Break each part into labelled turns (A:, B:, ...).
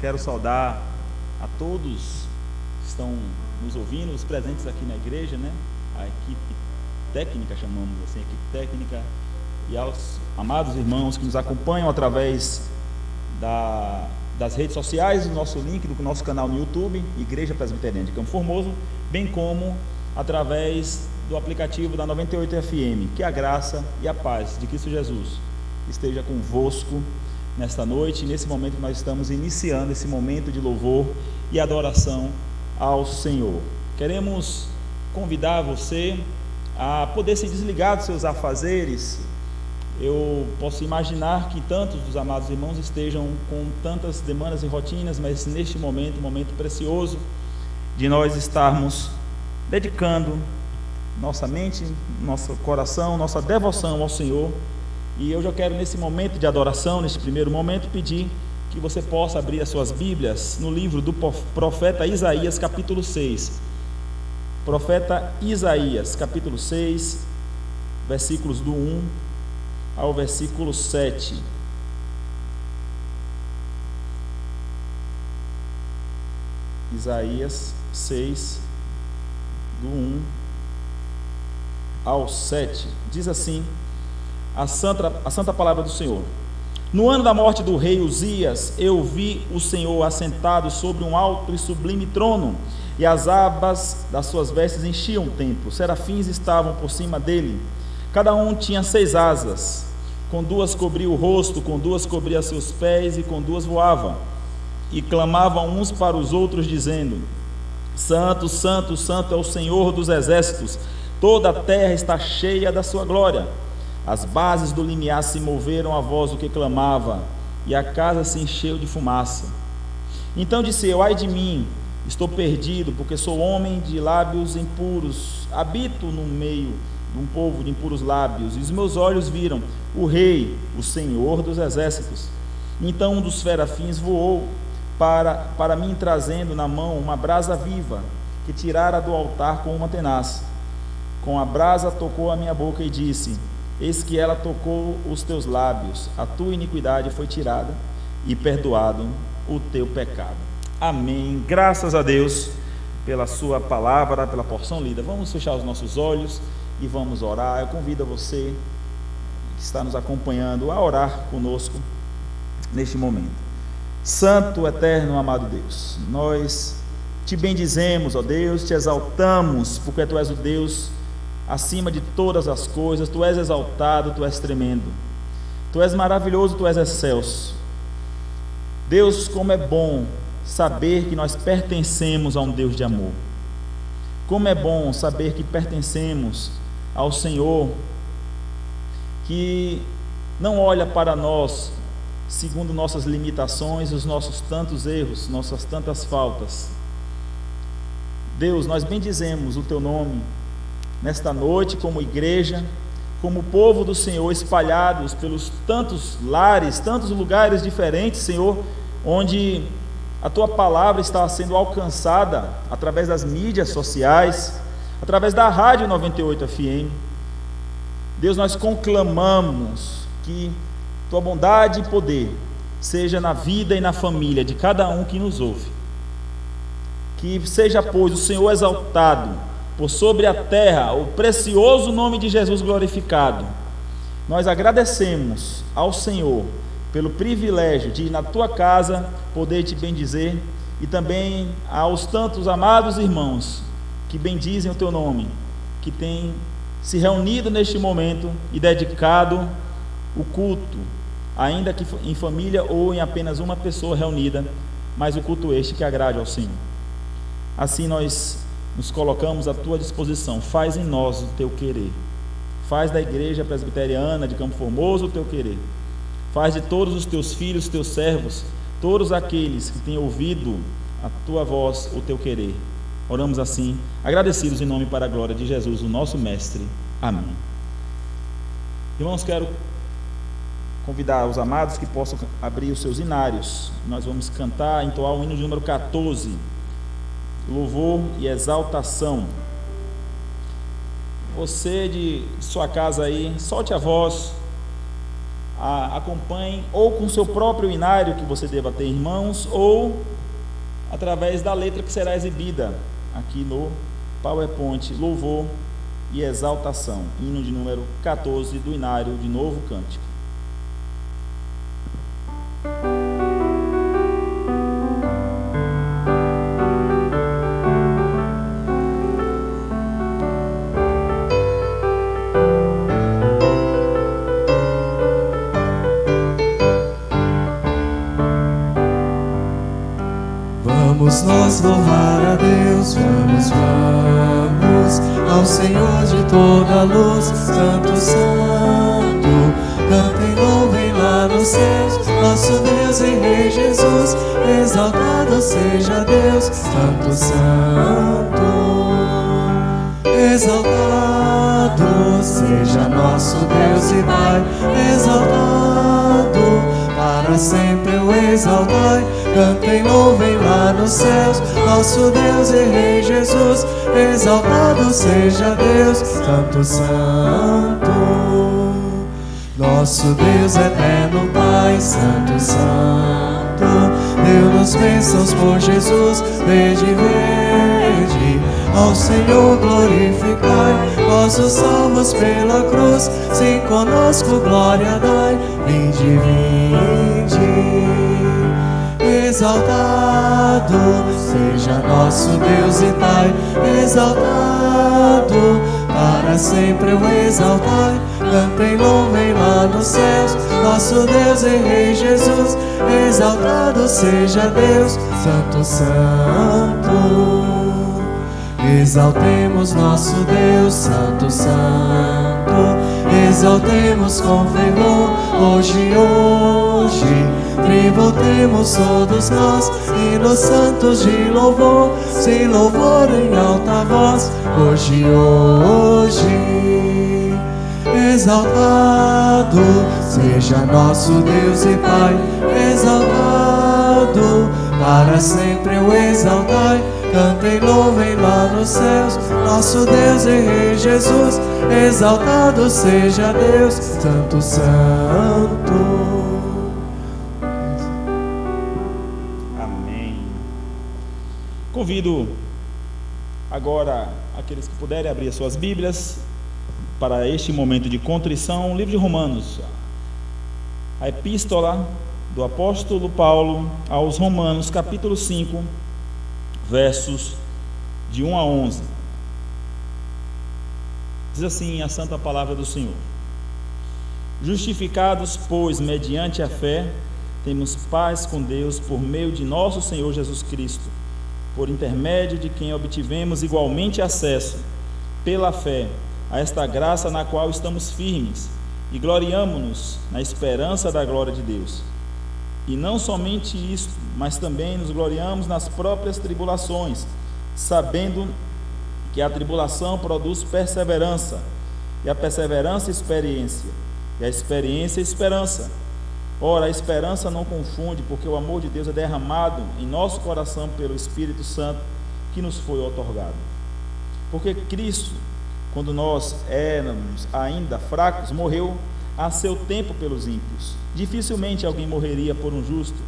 A: Quero saudar a todos que estão nos ouvindo, os presentes aqui na igreja, né? A equipe técnica, chamamos assim, a equipe técnica, e aos amados irmãos que nos acompanham através das redes sociais, do nosso link, do nosso canal no YouTube, Igreja Presbiteriana de Campo Formoso, bem como através do aplicativo da 98 FM. Que a graça e a paz de Cristo Jesus esteja convosco nesta noite, nesse momento que nós estamos iniciando esse momento de louvor e adoração ao Senhor. Queremos convidar você a poder se desligar dos seus afazeres. Eu posso imaginar que tantos dos amados irmãos estejam com tantas demandas e rotinas, mas neste momento, um momento precioso de nós estarmos dedicando nossa mente, nosso coração, nossa devoção ao Senhor. E eu já quero, nesse momento de adoração, neste primeiro momento, pedir que você possa abrir as suas Bíblias no livro do profeta Isaías, capítulo 6. Profeta Isaías, capítulo 6, versículos do 1 ao versículo 7. Isaías 6, do 1 ao 7. Diz assim a santa palavra do Senhor: no ano da morte do rei Uzias, eu vi o Senhor assentado sobre um alto e sublime trono, e as abas das suas vestes enchiam o templo. Serafins estavam por cima dele, cada um tinha 6 asas, com 2 cobria o rosto, com 2 cobria seus pés, e com 2 voava, e clamavam uns para os outros, dizendo: Santo, Santo, Santo é o Senhor dos exércitos, toda a terra está cheia da sua glória. As bases do limiar se moveram à voz do que clamava, e a casa se encheu de fumaça. Então disse eu: ai de mim, estou perdido, porque sou homem de lábios impuros, habito no meio de um povo de impuros lábios, e os meus olhos viram o Rei, o Senhor dos exércitos. Então um dos serafins voou para mim, trazendo na mão uma brasa viva, que tirara do altar com uma tenaz. Com a brasa tocou a minha boca e disse: eis que ela tocou os teus lábios, a tua iniquidade foi tirada e perdoado o teu pecado. Amém. Graças a Deus pela sua palavra, pela porção lida. Vamos fechar os nossos olhos e vamos orar. Eu convido a você que está nos acompanhando a orar conosco neste momento. Santo, eterno, amado Deus, nós te bendizemos, ó Deus, te exaltamos, porque tu és o Deus acima de todas as coisas. Tu és exaltado, tu és tremendo, tu és maravilhoso, tu és excelso. Deus, como é bom saber que nós pertencemos a um Deus de amor. Como é bom saber que pertencemos ao Senhor, que não olha para nós segundo nossas limitações, os nossos tantos erros, nossas tantas faltas. Deus, nós bendizemos o teu nome nesta noite, como igreja, como povo do Senhor, espalhados pelos tantos lares, tantos lugares diferentes, Senhor, onde a tua palavra está sendo alcançada através das mídias sociais, através da rádio 98 FM. Deus, nós conclamamos que tua bondade e poder seja na vida e na família de cada um que nos ouve. Que seja, pois, o Senhor exaltado por sobre a terra, o precioso nome de Jesus glorificado. Nós agradecemos ao Senhor pelo privilégio de ir na tua casa, poder te bendizer, e também aos tantos amados irmãos que bendizem o teu nome, que têm se reunido neste momento e dedicado o culto, ainda que em família ou em apenas uma pessoa reunida, mas o culto este que agrade ao Senhor. Assim nós nos colocamos à tua disposição. Faz em nós o teu querer. Faz da Igreja Presbiteriana de Campo Formoso o teu querer. Faz de todos os teus filhos, teus servos, todos aqueles que têm ouvido a tua voz, o teu querer. Oramos assim, agradecidos em nome para a glória de Jesus, o nosso Mestre. Amém. Irmãos, quero convidar os amados que possam abrir os seus inários. Nós vamos cantar, entoar o hino de número 14. Louvor e exaltação. Você de sua casa aí, solte a voz, acompanhe ou com seu próprio inário que você deva ter, irmãos, ou através da letra que será exibida aqui no PowerPoint, louvor e exaltação, hino de número 14 do inário de Novo Cântico.
B: Vamos nós louvar a Deus, vamos ao Senhor de toda a luz, Santo, Santo, cantem, louvem lá nos céus, nosso Deus e Rei Jesus, exaltado seja Deus, Santo, Santo, exaltado seja nosso Deus e Pai, exaltado, para sempre o exaltai, cantem, louvem lá nos céus, nosso Deus e Rei Jesus, exaltado seja Deus, Santo, Santo. Nosso Deus eterno Pai, Santo, Santo, deu-nos bênçãos por Jesus, vede, vede, ao Senhor glorificai, vós os salvos pela cruz, sim, conosco glória dai, vinde, vinde, exaltado seja nosso Deus e Pai, exaltado, para sempre o exaltai, cantem, louvem lá nos céus, nosso Deus e Rei Jesus, exaltado seja Deus, Santo, Santo. Exaltemos nosso Deus, Santo, Santo, exaltemos com fervor, hoje, tributemos todos nós, hinos santos de louvor, sem louvor em alta voz, hoje, exaltado seja nosso Deus e Pai, exaltado, para sempre o exaltai, cantem, louvem lá nos céus, nosso Deus e Rei Jesus, exaltado seja Deus, Santo, Santo.
A: Amém. Convido agora aqueles que puderem abrir as suas Bíblias para este momento de contrição, o livro de Romanos, a epístola do apóstolo Paulo aos Romanos, capítulo 5, versos de 1 a 11. Diz assim a santa palavra do Senhor: justificados, pois, mediante a fé, temos paz com Deus por meio de nosso Senhor Jesus Cristo, por intermédio de quem obtivemos igualmente acesso, pela fé, a esta graça na qual estamos firmes, e gloriamo-nos na esperança da glória de Deus. E não somente isto, mas também nos gloriamos nas próprias tribulações, sabendo que a tribulação produz perseverança, e a perseverança experiência, e a experiência esperança. Ora, a esperança não confunde, porque o amor de Deus é derramado em nosso coração pelo Espírito Santo que nos foi outorgado. Porque Cristo, quando nós éramos ainda fracos, morreu a seu tempo pelos ímpios. Dificilmente alguém morreria por um justo,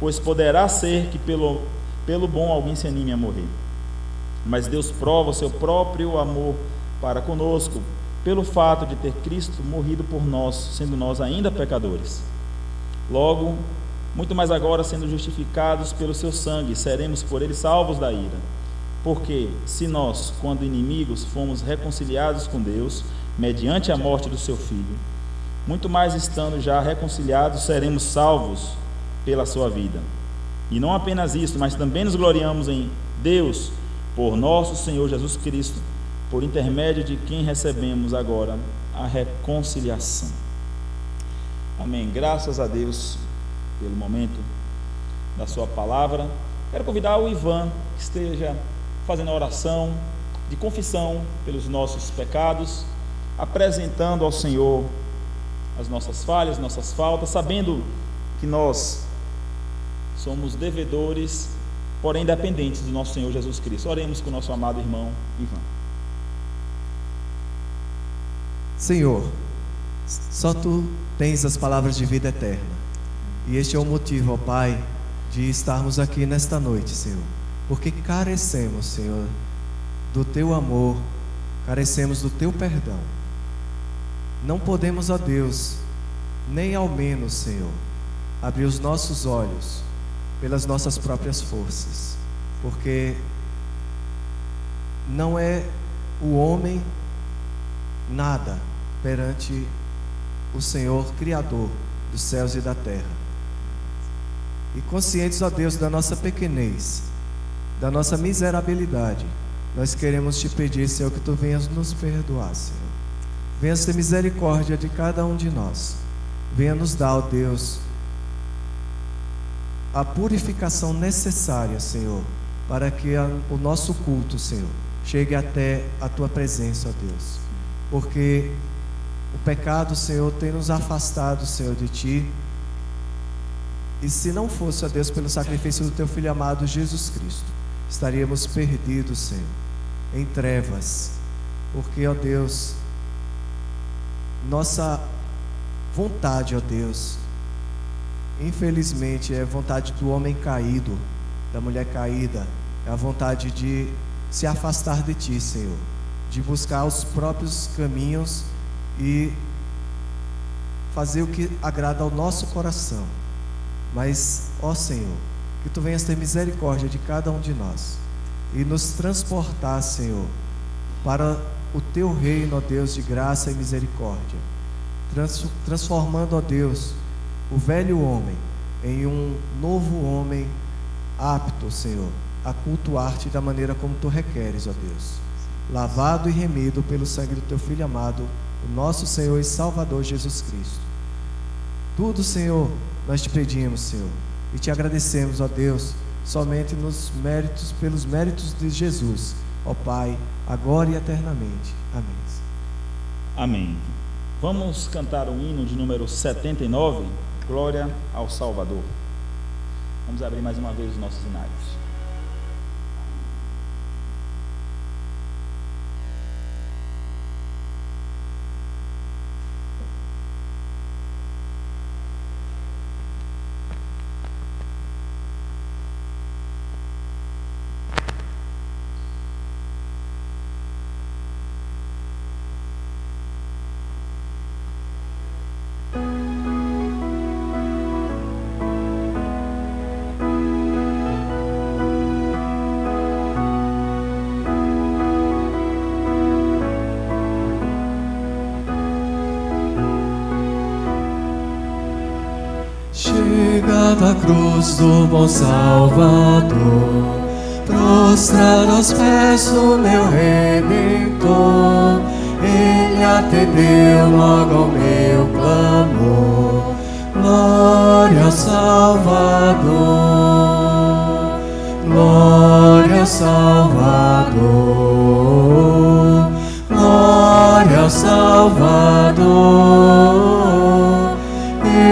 A: pois poderá ser que pelo bom alguém se anime a morrer. Mas Deus prova o seu próprio amor para conosco, pelo fato de ter Cristo morrido por nós, sendo nós ainda pecadores. Logo, muito mais agora, sendo justificados pelo seu sangue, seremos por ele salvos da ira. Porque se nós, quando inimigos, fomos reconciliados com Deus, mediante a morte do seu Filho, muito mais estando já reconciliados, seremos salvos pela sua vida. E não apenas isso, mas também nos gloriamos em Deus, por nosso Senhor Jesus Cristo, por intermédio de quem recebemos agora a reconciliação. Amém. Graças a Deus pelo momento da sua palavra. Quero convidar o Ivan, que esteja fazendo a oração de confissão pelos nossos pecados, apresentando ao Senhor as nossas falhas, nossas faltas, sabendo que nós somos devedores, porém dependentes do nosso Senhor Jesus Cristo. Oremos com o nosso amado irmão Ivan.
B: Senhor, Só Tu tens as palavras de vida eterna. E este é o motivo, ó Pai, de estarmos aqui nesta noite, Senhor. Porque carecemos, Senhor, do Teu amor, carecemos do Teu perdão. Não podemos, ó Deus, nem ao menos, Senhor, abrir os nossos olhos pelas nossas próprias forças, porque não é o homem nada perante o Senhor Criador dos céus e da terra. E conscientes, ó Deus, da nossa pequenez, da nossa miserabilidade, nós queremos Te pedir, Senhor, que Tu venhas nos perdoar, Senhor. Venhas ter misericórdia de cada um de nós. Venha nos dar, ó Deus, a purificação necessária, Senhor, para que o nosso culto, Senhor, chegue até a Tua presença, ó Deus. Porque o pecado, Senhor, tem nos afastado, Senhor, de Ti. E se não fosse, ó Deus, pelo sacrifício do Teu Filho amado Jesus Cristo, estaríamos perdidos, Senhor, em trevas. Porque, ó Deus, nossa vontade, ó Deus, infelizmente é a vontade do homem caído, da mulher caída, é a vontade de se afastar de Ti, Senhor, de buscar os próprios caminhos e fazer o que agrada ao nosso coração. Mas, ó Senhor, que Tu venhas ter misericórdia de cada um de nós e nos transportar, Senhor, para o Teu reino, ó Deus, de graça e misericórdia, transformando, ó Deus, o velho homem em um novo homem apto, Senhor, a cultuar-Te da maneira como Tu requeres, ó Deus, lavado e remido pelo sangue do Teu Filho amado, o nosso Senhor e Salvador Jesus Cristo. Tudo, Senhor, nós Te pedimos, Senhor, e Te agradecemos, ó Deus, somente pelos méritos de Jesus, ó Pai, agora e eternamente. Amém.
A: Amém. Vamos cantar o hino de número 79, Glória ao Salvador. Vamos abrir mais uma vez os nossos hinários.
B: Chegada a cruz do bom Salvador, prostrado aos pés do meu Redentor, Ele atendeu logo ao meu clamor. Glória ao Salvador, glória ao Salvador, glória ao Salvador.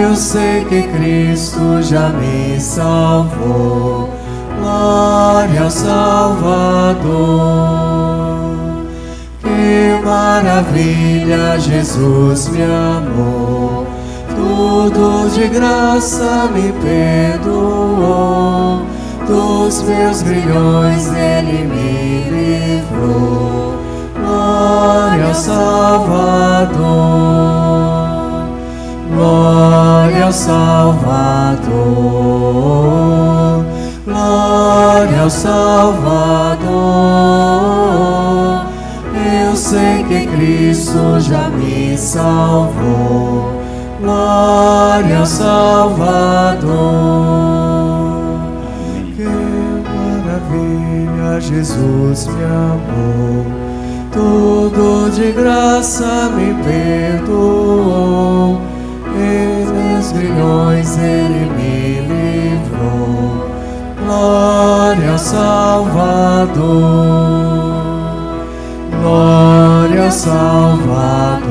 B: Eu sei que Cristo já me salvou. Glória ao Salvador. Que maravilha, Jesus me amou. Tudo de graça me perdoou. Dos meus grilhões Ele me livrou. Glória ao Salvador. Glória ao Salvador, glória ao Salvador. Eu sei que Cristo já me salvou. Glória ao Salvador. Que maravilha, Jesus me amou. Tudo de graça me perdoou. E meus grilhões Ele me livrou. Glória ao Salvador, glória ao Salvador,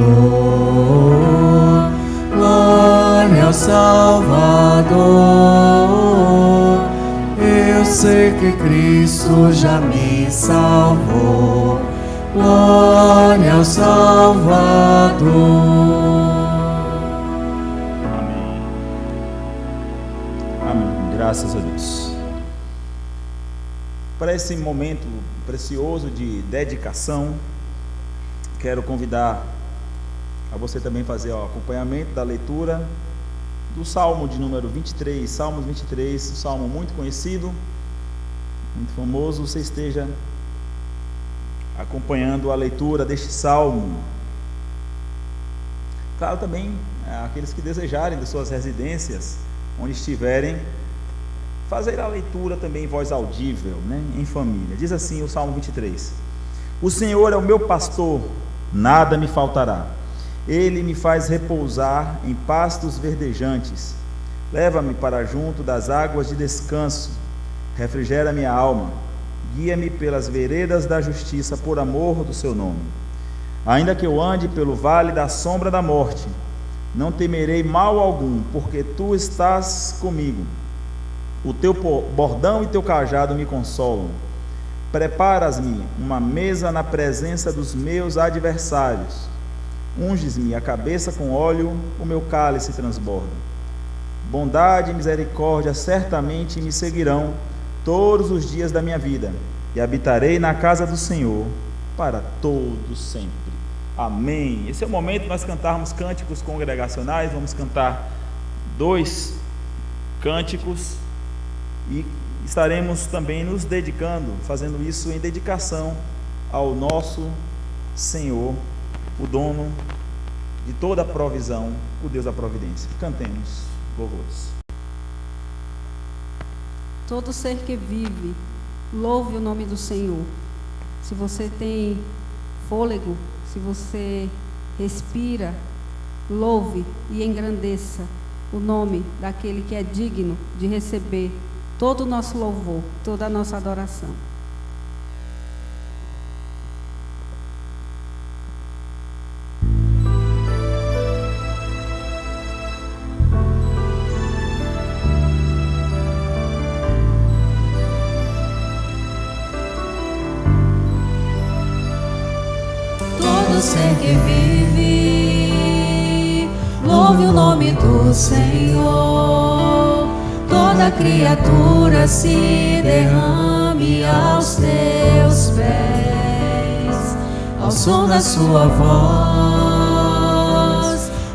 B: glória ao Salvador. Eu sei que Cristo já me salvou. Glória ao Salvador.
A: Graças a Deus. Para esse momento precioso de dedicação, quero convidar a você também fazer o acompanhamento da leitura do Salmo de número 23, Salmos 23, um salmo muito conhecido, muito famoso. Você esteja acompanhando a leitura deste salmo. Claro, também aqueles que desejarem das suas residências, onde estiverem, fazer a leitura também em voz audível, em família. Diz assim o Salmo 23: O Senhor é o meu pastor, nada me faltará. Ele me faz repousar em pastos verdejantes. Leva-me para junto das águas de descanso. Refrigera minha alma. Guia-me pelas veredas da justiça, por amor do seu nome. Ainda que eu ande pelo vale da sombra da morte, não temerei mal algum, porque tu estás comigo. O teu bordão e teu cajado me consolam. Preparas-me uma mesa na presença dos meus adversários. Unges-me a cabeça com óleo, o meu cálice transborda. Bondade e misericórdia certamente me seguirão todos os dias da minha vida, e habitarei na casa do Senhor para todo sempre. Amém. Esse é o momento de nós cantarmos cânticos congregacionais. Vamos cantar 2 cânticos e estaremos também nos dedicando, fazendo isso em dedicação ao nosso Senhor, o dono de toda a provisão, o Deus da providência. Cantemos louvores.
C: Todo ser que vive, louve o nome do Senhor. Se você tem fôlego, se você respira, louve e engrandeça o nome daquele que é digno de receber todo o nosso louvor, toda a nossa adoração.
D: Ser que vive, louve o nome do Senhor. Toda criatura se derrame aos teus pés, ao som da sua voz,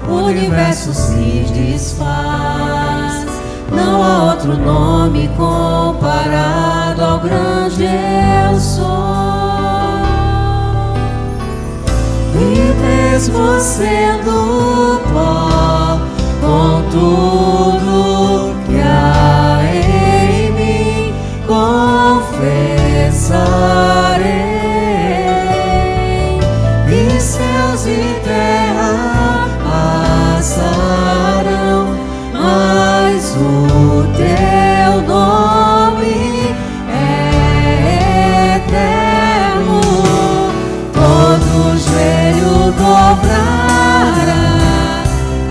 D: o universo se desfaz. Não há outro nome comparado ao grande eu sou. E mesmo sendo pó, com tudo que há em mim, confessarei. E céus e terra passarão, mas o teu nome é eterno. Todo joelho dobrará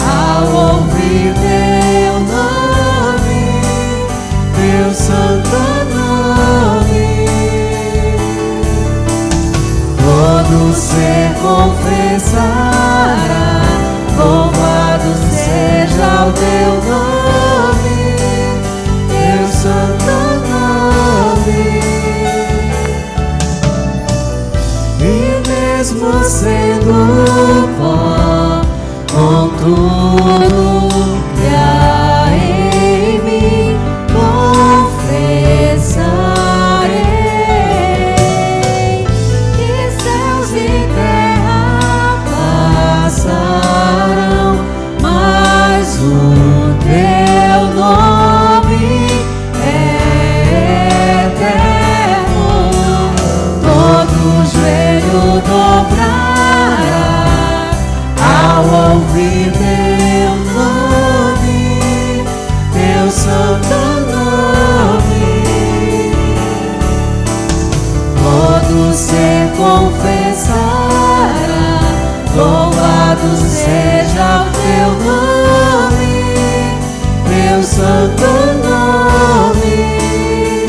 D: ao ouvir teu nome, teu santo nome. Todo ser confessará, louvado seja o teu nome, teu santo nome. Mesmo sendo pó, com tudo que há em mim, confessarei. Que céus e terra passarão, mas o teu nome é eterno. Todo joelho dobrará ao ouvir teu nome, teu santo nome. Todo ser confessará, louvado seja o teu nome, teu santo nome.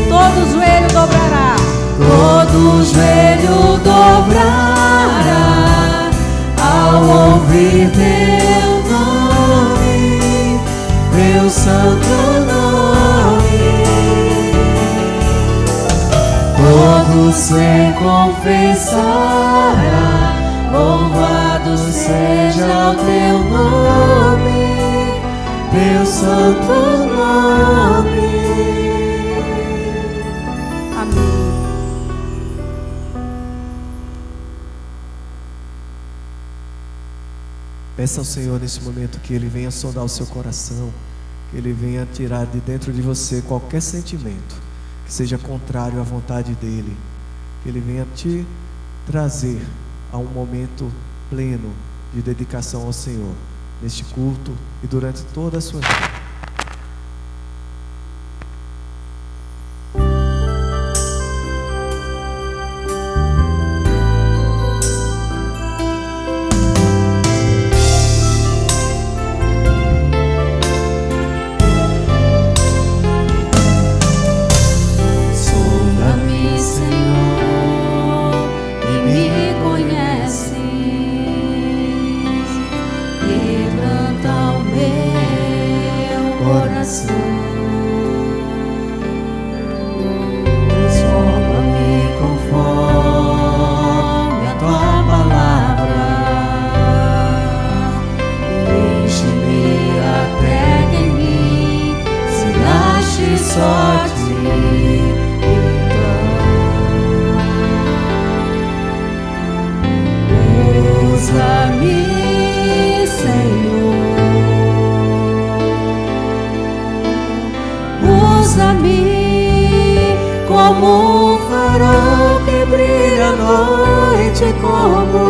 C: Todo joelho dobrará.
D: Todo joelho dobrará ao ouvir teu nome, teu santo nome. tudo sem confessará. Louvado seja o teu nome, teu santo nome.
C: Amém.
B: Peça ao Senhor nesse momento que Ele venha sondar o seu coração, que Ele venha tirar de dentro de você qualquer sentimento que seja contrário à vontade dEle, que Ele venha te trazer a um momento pleno de dedicação ao Senhor, neste culto e durante toda a sua vida.
D: Como um farol que brilha à noite, como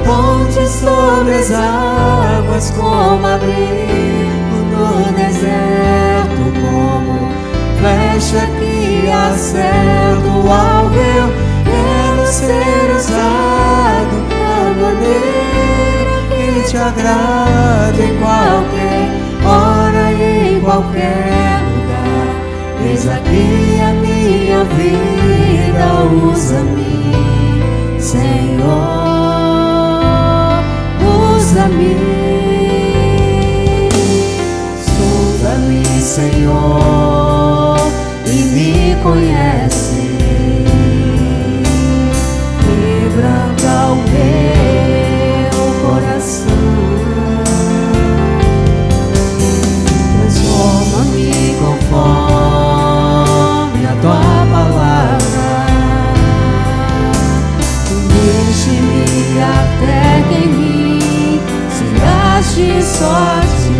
D: ponte sobre as águas, como abrigo no deserto, como flecha que acerta o alvo. Quero ser usado da maneira que te agrada, em qualquer hora e em qualquer lugar. Eis aqui a minha vida, usa-me, Senhor, usa-me. Sonda-me, Senhor, e me conhece. Quebranta o meu coração. Transforma-me conforme a tua palavra. Enche-me até que em mim se ache só ti.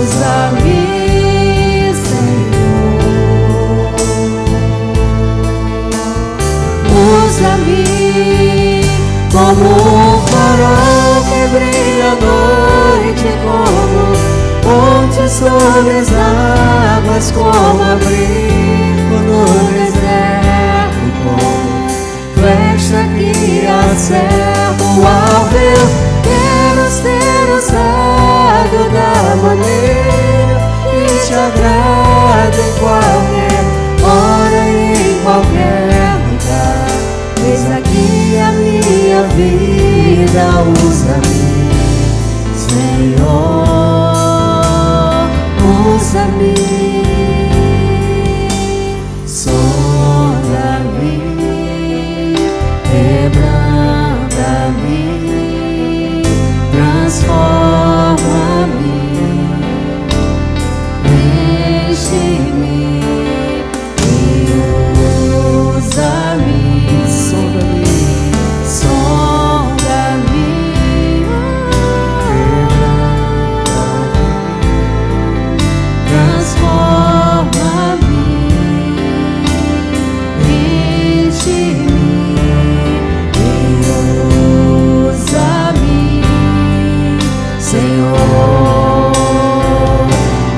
D: Usa-me, Senhor, usa-me como um farol que brilha à noite, como ponte sobre as águas, como abrigo no deserto, como flecha que acerta o alvo. Eu quero ser usado da maneira que te agrada, em qualquer hora e em qualquer lugar. Eis aqui a minha vida, usa-me, Senhor, usa-me. Sonda-me, quebranta-me, transforma-me, enche-me e usa-me. Sonda-me, quebranta-me, transforma-me, enche-me e usa-me, Senhor.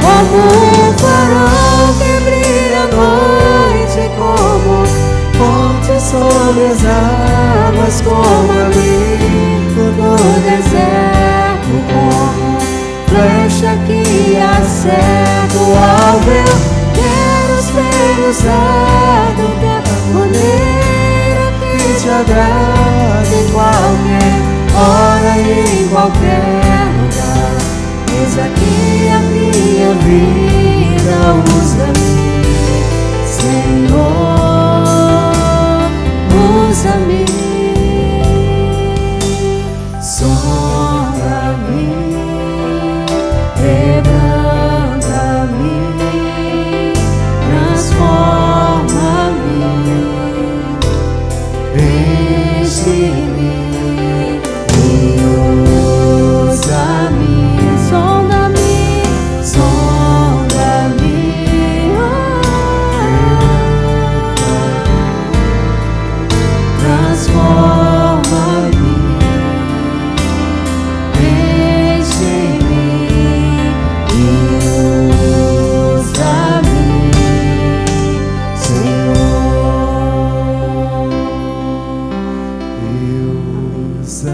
D: Como um farol que brilha à noite, como ponte sobre as águas, como abrigo no deserto, como flecha que acerta o alvo. Eu quero ser usado da maneira que te agrada, em qualquer hora e em qualquer lugar. Eis aqui a minha vida,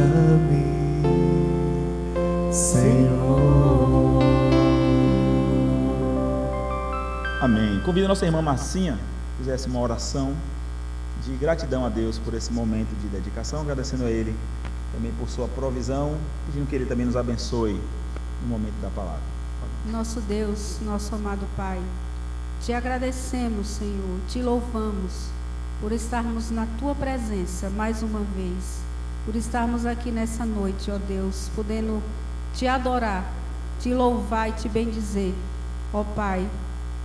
B: usa-me, Senhor.
A: Amém. Convido a nossa irmã Marcinha que fizesse uma oração de gratidão a Deus por esse momento de dedicação, agradecendo a Ele também por sua provisão, pedindo que Ele também nos abençoe no momento da palavra.
C: Nosso Deus, nosso amado Pai, te agradecemos, Senhor, te louvamos por estarmos na Tua presença mais uma vez, por estarmos aqui nessa noite, ó Deus, podendo te adorar, te louvar e te bendizer, ó Pai,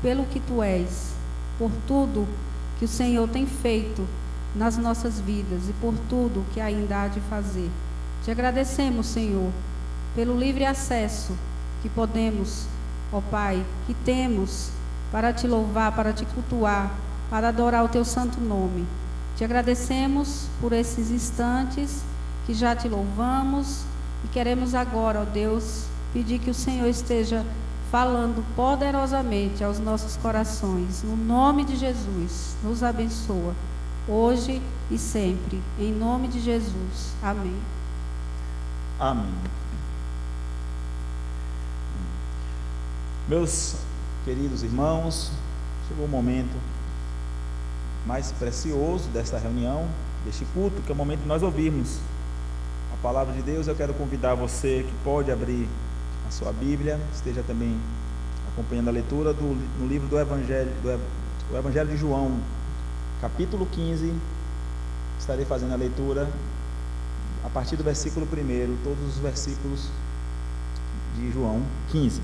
C: pelo que Tu és, por tudo que o Senhor tem feito nas nossas vidas e por tudo que ainda há de fazer. Te agradecemos, Senhor, pelo livre acesso que podemos, ó Pai, que temos para te louvar, para te cultuar, para adorar o Teu santo nome. Te agradecemos por esses instantes que já te louvamos e queremos agora, ó Deus, pedir que o Senhor esteja falando poderosamente aos nossos corações. No nome de Jesus, nos abençoa, hoje e sempre. Em nome de Jesus. Amém.
A: Amém. Meus queridos irmãos, chegou o momento mais precioso desta reunião, deste culto, que é o momento de nós ouvirmos a palavra de Deus. Eu quero convidar você que pode abrir a sua Bíblia, esteja também acompanhando a leitura no livro do Evangelho de João, capítulo 15. Estarei fazendo a leitura a partir do versículo 1, todos os versículos de João 15.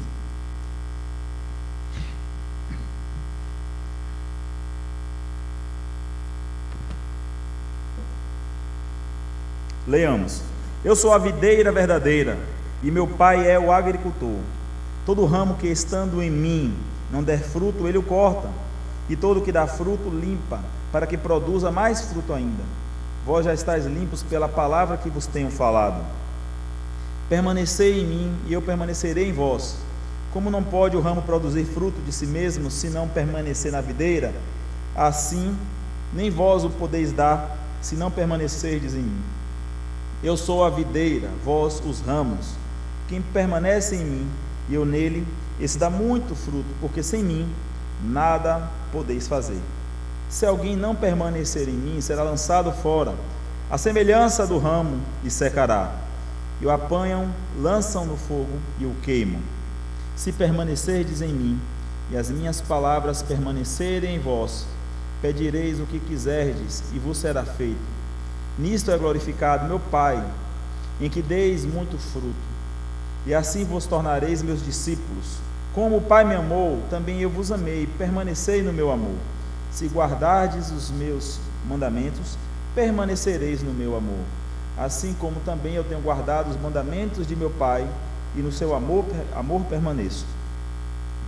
A: Leamos. Eu sou a videira verdadeira, e meu pai é o agricultor. Todo ramo que estando em mim não der fruto, ele o corta, e todo que dá fruto limpa, para que produza mais fruto ainda. Vós já estáis limpos pela palavra que vos tenho falado. Permanecei em mim, e eu permanecerei em vós. Como não pode o ramo produzir fruto de si mesmo, se não permanecer na videira, assim nem vós o podeis dar, se não permanecerdes em mim. Eu sou a videira, vós os ramos. Quem permanece em mim e eu nele, esse dá muito fruto, porque sem mim nada podeis fazer. Se alguém não permanecer em mim, será lançado fora, a semelhança do ramo, e secará. E o apanham, lançam no fogo e o queimam. Se permanecerdes em mim, e as minhas palavras permanecerem em vós, pedireis o que quiserdes, e vos será feito. Nisto é glorificado meu Pai, em que deis muito fruto, e assim vos tornareis meus discípulos. Como o Pai me amou, também eu vos amei, permanecei no meu amor. Se guardardes os meus mandamentos, permanecereis no meu amor. Assim como também eu tenho guardado os mandamentos de meu Pai, e no seu amor permaneço.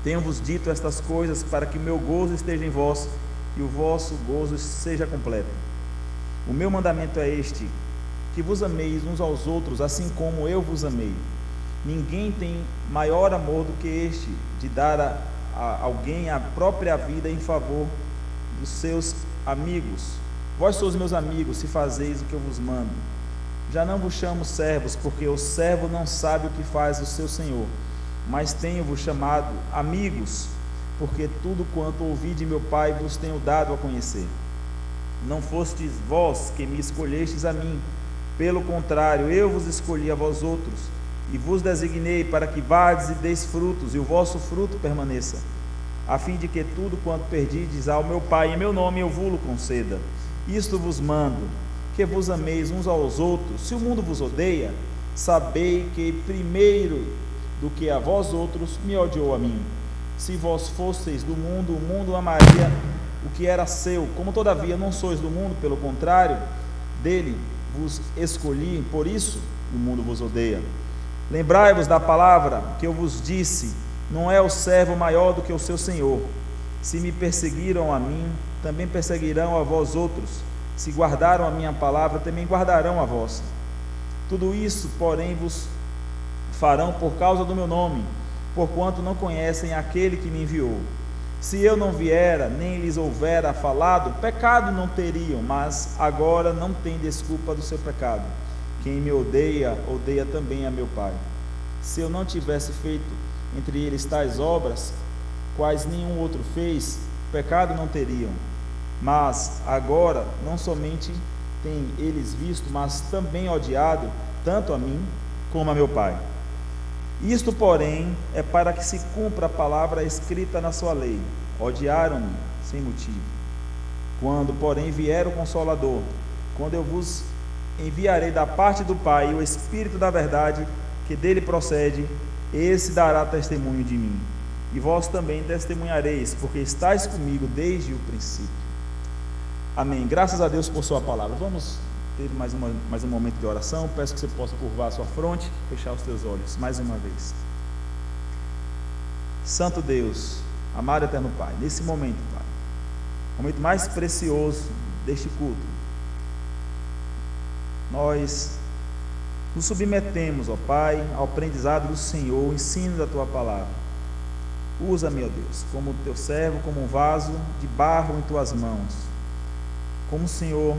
A: Tenho-vos dito estas coisas para que o meu gozo esteja em vós, e o vosso gozo seja completo. O meu mandamento é este, que vos ameis uns aos outros, assim como eu vos amei. Ninguém tem maior amor do que este, de dar a alguém a própria vida em favor dos seus amigos. Vós sois meus amigos, se fazeis o que eu vos mando. Já não vos chamo servos, porque o servo não sabe o que faz o seu senhor, mas tenho-vos chamado amigos, porque tudo quanto ouvi de meu Pai vos tenho dado a conhecer. Não fostes vós que me escolhestes a mim, pelo contrário, eu vos escolhi a vós outros, e vos designei para que vades e deis frutos, e o vosso fruto permaneça, a fim de que tudo quanto perdides ao meu Pai em meu nome eu vos conceda. Isto vos mando, que vos ameis uns aos outros. Se o mundo vos odeia, sabei que primeiro do que a vós outros me odiou a mim. Se vós fosseis do mundo, o mundo amaria o que era seu. Como todavia não sois do mundo, pelo contrário, dele vos escolhi, por isso o mundo vos odeia. Lembrai-vos da palavra que eu vos disse: não é o servo maior do que o seu senhor. Se me perseguiram a mim, também perseguirão a vós outros. Se guardaram a minha palavra, também guardarão a vossa. Tudo isso, porém, vos farão por causa do meu nome, porquanto não conhecem aquele que me enviou. Se eu não viera, nem lhes houvera falado, pecado não teriam, mas agora não tem desculpa do seu pecado. Quem me odeia, odeia também a meu Pai. Se eu não tivesse feito entre eles tais obras, quais nenhum outro fez, pecado não teriam. Mas agora, não somente têm eles visto, mas também odiado, tanto a mim como a meu Pai. Isto, porém, é para que se cumpra a palavra escrita na sua lei: odiaram-me sem motivo. Quando, porém, vier o Consolador, quando eu vos enviarei da parte do Pai o Espírito da verdade, que dele procede, esse dará testemunho de mim. E vós também testemunhareis, porque estáis comigo desde o princípio. Amém. Graças a Deus por sua palavra. Vamos ter mais um momento de oração. Peço que você possa curvar a sua fronte, fechar os teus olhos mais uma vez. Santo Deus, amado eterno Pai, nesse momento, Pai, o momento mais precioso deste culto, nós nos submetemos, ó Pai, ao aprendizado do Senhor, o ensino da Tua palavra. Usa-me, ó Deus, como Teu servo, como um vaso de barro em Tuas mãos. Como o Senhor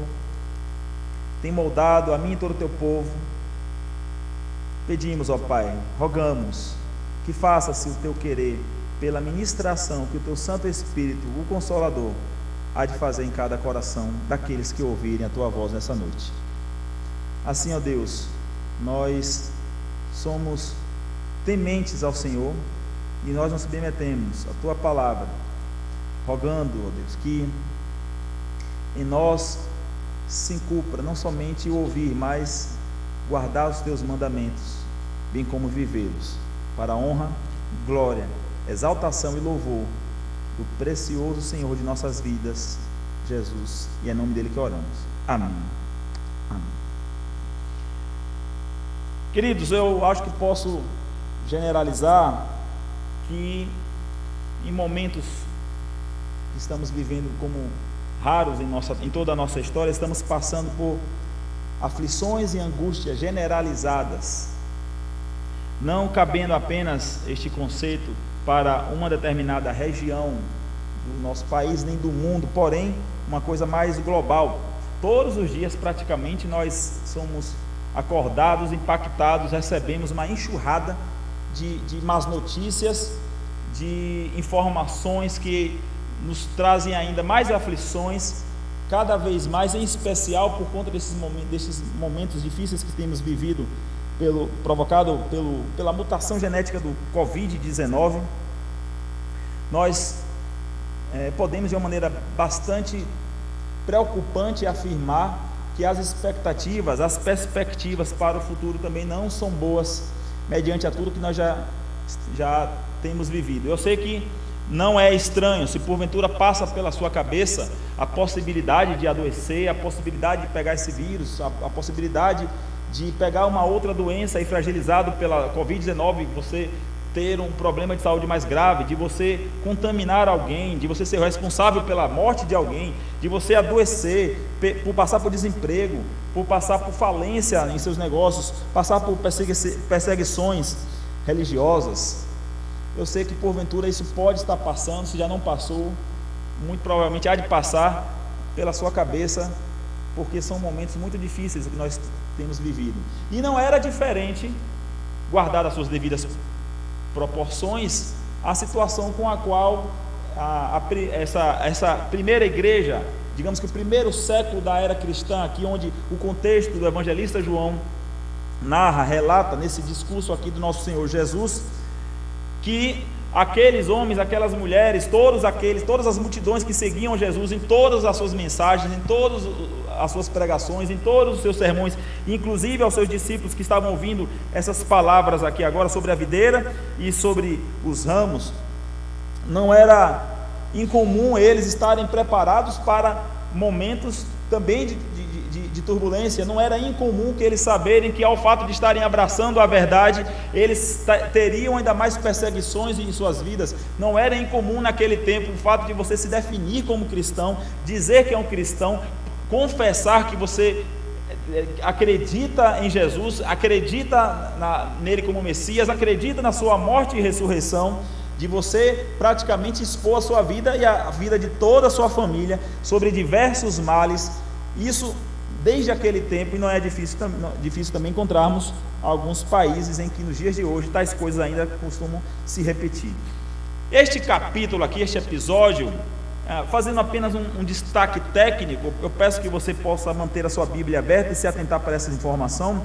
A: tem moldado a mim e todo o Teu povo, pedimos, ó Pai, rogamos que faça-se o Teu querer, pela ministração que o Teu Santo Espírito, o Consolador, há de fazer em cada coração daqueles que ouvirem a Tua voz nessa noite. Assim, ó Deus, nós somos tementes ao Senhor e nós nos submetemos à Tua palavra, rogando, ó Deus, que em nós se cumpra não somente o ouvir, mas guardar os Teus mandamentos, bem como vivê-los, para a honra, glória, exaltação e louvor do precioso Senhor de nossas vidas, Jesus, e é em nome dele que oramos. Amém. Amém. Queridos, eu acho que posso generalizar que em momentos que estamos vivendo como raros em toda a nossa história, estamos passando por aflições e angústias generalizadas, não cabendo apenas este conceito para uma determinada região do nosso país, nem do mundo, porém uma coisa mais global. Todos os dias praticamente nós somos acordados, impactados, recebemos uma enxurrada de más notícias, de informações que nos trazem ainda mais aflições, cada vez mais, em especial por conta desses momentos difíceis que temos vivido, provocado pela mutação genética do Covid-19. Nós podemos, de uma maneira bastante preocupante, afirmar que as expectativas, as perspectivas para o futuro também não são boas, mediante a tudo que nós já temos vivido. Eu sei que não é estranho se porventura passa pela sua cabeça a possibilidade de adoecer, a possibilidade de pegar esse vírus, a possibilidade de pegar uma outra doença e fragilizado pela Covid-19, você ter um problema de saúde mais grave, de você contaminar alguém, de você ser responsável pela morte de alguém, de você adoecer, por passar por desemprego, por passar por falência em seus negócios, passar por perseguições religiosas. Eu sei que porventura isso pode estar passando, se já não passou, muito provavelmente há de passar pela sua cabeça, porque são momentos muito difíceis que nós temos vivido. E não era diferente, guardar as suas devidas proporções, a situação com a qual essa primeira igreja, digamos que o primeiro século da era cristã, aqui onde o contexto do evangelista João narra, relata nesse discurso aqui do nosso Senhor Jesus, que aqueles homens, aquelas mulheres, todas as multidões que seguiam Jesus em todas as suas mensagens, em todas as suas pregações, em todos os seus sermões, inclusive aos seus discípulos que estavam ouvindo essas palavras aqui agora sobre a videira e sobre os ramos, não era incomum eles estarem preparados para momentos também de turbulência. Não era incomum que eles saberem que, ao fato de estarem abraçando a verdade, eles teriam ainda mais perseguições em suas vidas. Não era incomum naquele tempo o fato de você se definir como cristão, dizer que é um cristão, confessar que você acredita em Jesus, acredita nele como Messias, acredita na sua morte e ressurreição, de você praticamente expor a sua vida e a vida de toda a sua família sobre diversos males. Isso desde aquele tempo, e não é difícil também encontrarmos alguns países em que nos dias de hoje tais coisas ainda costumam se repetir. Este capítulo aqui, este episódio, fazendo apenas um destaque técnico, eu peço que você possa manter a sua Bíblia aberta e se atentar para essa informação.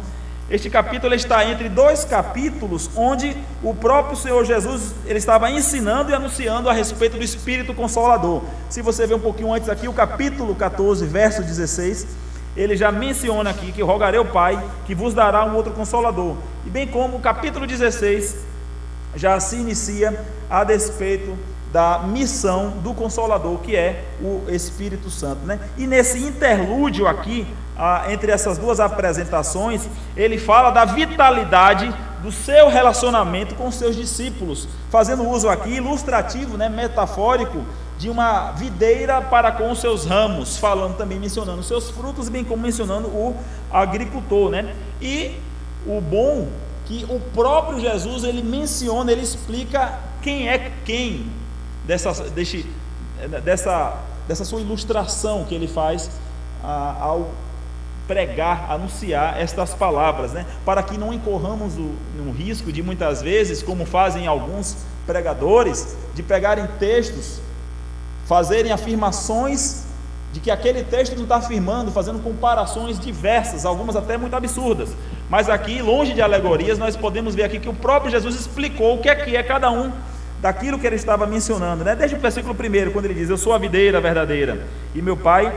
A: Este capítulo está entre dois capítulos onde o próprio Senhor Jesus ele estava ensinando e anunciando a respeito do Espírito Consolador. Se você ver um pouquinho antes aqui, o capítulo 14, verso 16, ele já menciona aqui que rogarei ao Pai que vos dará um outro Consolador. E bem como o capítulo 16 já se inicia a despeito da missão do Consolador, que é o Espírito Santo, né? E nesse interlúdio aqui, entre essas duas apresentações, ele fala da vitalidade do seu relacionamento com os seus discípulos, fazendo uso aqui ilustrativo, né, metafórico, de uma videira para com os seus ramos, falando também, mencionando os seus frutos, bem como mencionando o agricultor, né? E o bom que o próprio Jesus, ele menciona, ele explica quem é quem dessa sua ilustração que ele faz ao pregar, anunciar estas palavras, né? Para que não incorramos no risco de muitas vezes, como fazem alguns pregadores, de pegarem textos, fazerem afirmações de que aquele texto não está afirmando, fazendo comparações diversas, algumas até muito absurdas. Mas aqui, longe de alegorias, nós podemos ver aqui que o próprio Jesus explicou o que é cada um daquilo que ele estava mencionando, né? Desde o versículo 1, quando ele diz: eu sou a videira verdadeira e meu pai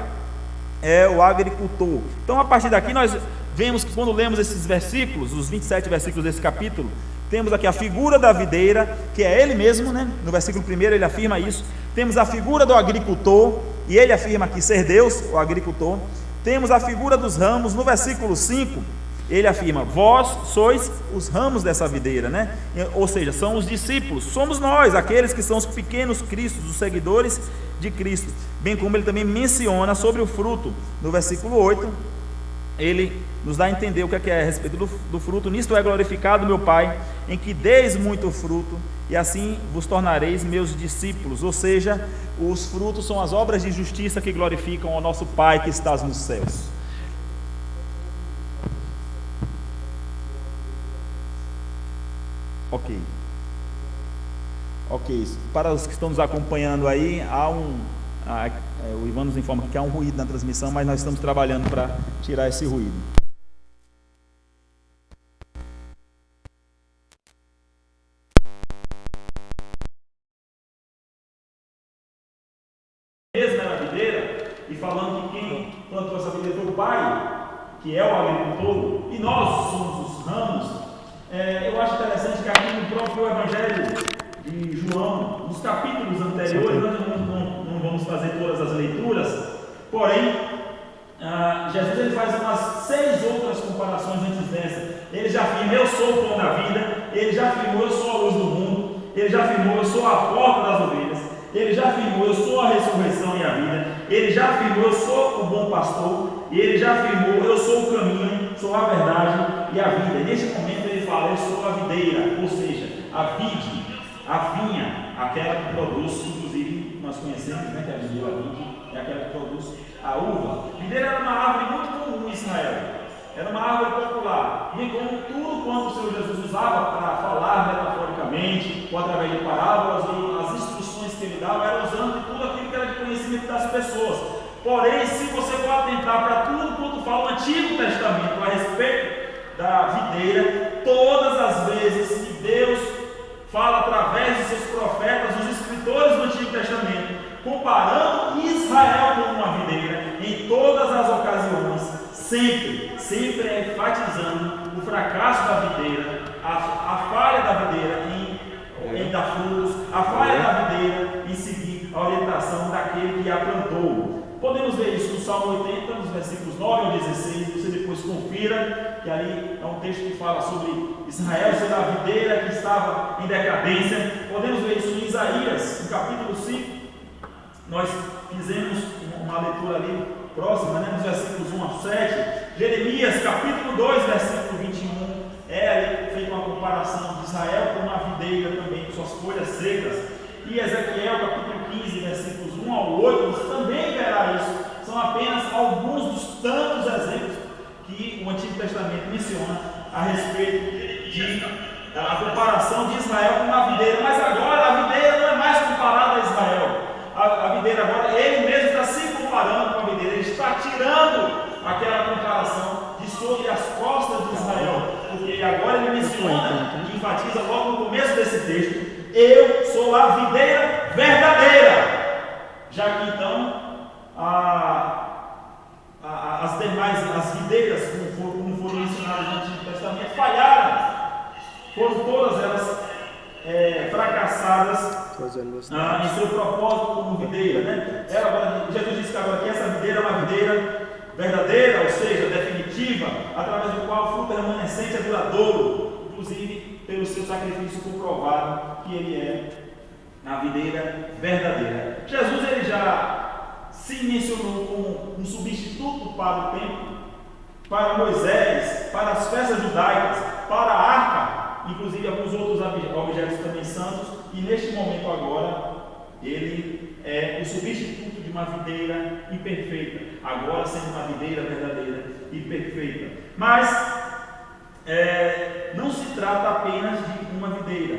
A: é o agricultor. Então, a partir daqui nós vemos que quando lemos esses versículos, os 27 versículos desse capítulo, temos aqui a figura da videira, que é ele mesmo, né? No versículo 1 ele afirma isso. Temos a figura do agricultor, e ele afirma aqui ser Deus, o agricultor. Temos a figura dos ramos. No versículo 5 ele afirma: vós sois os ramos dessa videira, né? Ou seja, são os discípulos, somos nós, aqueles que são os pequenos cristos, os seguidores de Cristo. Bem como ele também menciona sobre o fruto. No versículo 8 ele nos dá a entender o que é a respeito do fruto. Nisto é glorificado meu Pai, em que deis muito fruto, e assim vos tornareis meus discípulos. Ou seja, os frutos são as obras de justiça que glorificam ao nosso Pai que estás nos céus. Ok, para os que estão nos acompanhando aí, o Ivan nos informa que há um ruído na transmissão, mas nós estamos trabalhando para tirar esse ruído. Mesmo era a videira, e falando que quem plantou essa videira foi o Pai, que é o agricultor, e nós somos os ramos. Eu acho interessante que aqui no próprio Evangelho de João, nos capítulos anteriores, nós não vamos fazer todas as leituras, porém, Jesus ele faz umas 6 outras comparações antes dessa. Ele já afirma: eu sou o pão da vida. Ele já afirmou: eu sou a luz do mundo. Ele já afirmou: eu sou a porta das ovelhas. Ele já afirmou: eu sou a ressurreição e a vida. Ele já afirmou: eu sou o bom pastor. E ele já afirmou: eu sou o caminho, sou a verdade e a vida. E neste momento ele fala: eu sou a videira, ou seja, a vide, a vinha, aquela que produz, inclusive nós conhecemos, né, que a videira, a vide, é aquela que produz a uva. A videira era uma árvore muito comum em Israel, era uma árvore popular, e como tudo quanto o Senhor Jesus usava para falar metaforicamente, ou através de parábolas, ou as instruções que ele dava, era usando de tudo aquilo que era de conhecimento das pessoas. Porém, se você for atentar para tudo quanto fala o Antigo Testamento a respeito da videira, todas as vezes que Deus fala através de seus profetas, os escritores do Antigo Testamento, comparando Israel com uma videira, em todas as ocasiões, sempre é enfatizando o fracasso da videira, a falha da videira em dar frutos, a falha da videira em seguir a orientação daquele que a plantou. Podemos ver isso no Salmo 80, nos versículos 9 ao 16, você depois confira, que ali é um texto que fala sobre Israel ser a videira que estava em decadência. Podemos ver isso em Isaías, no capítulo 5, nós fizemos uma leitura ali próxima, né, nos versículos 1 a 7. Jeremias, capítulo 2, versículo 21, ali feita uma comparação de Israel com uma videira também, com suas folhas secas. E Ezequiel, capítulo 15, versículos 1 ao 8, você também verá isso. São apenas alguns dos tantos exemplos menciona a respeito da comparação de Israel com uma videira, mas agora a videira não é mais comparada a Israel. A videira agora, ele mesmo está se comparando com a videira, ele está tirando aquela comparação de sobre as costas de Israel, porque agora ele menciona e enfatiza logo no começo desse texto: eu sou a videira verdadeira, já que então as demais, as videiras, como foram mencionadas no Antigo Testamento, falharam, foram todas elas fracassadas em seu propósito como videira, né? Jesus disse que agora que essa videira é uma videira verdadeira, ou seja, definitiva, através do qual o fruto remanescente é duradouro, inclusive pelo seu sacrifício comprovado que ele é a videira verdadeira. Jesus, ele já se mencionou como um substituto para o templo, para Moisés, para as festas judaicas, para a arca, inclusive alguns outros objetos também santos, e neste momento agora ele é o substituto de uma videira imperfeita, agora sendo uma videira verdadeira e perfeita. Mas não se trata apenas de uma videira,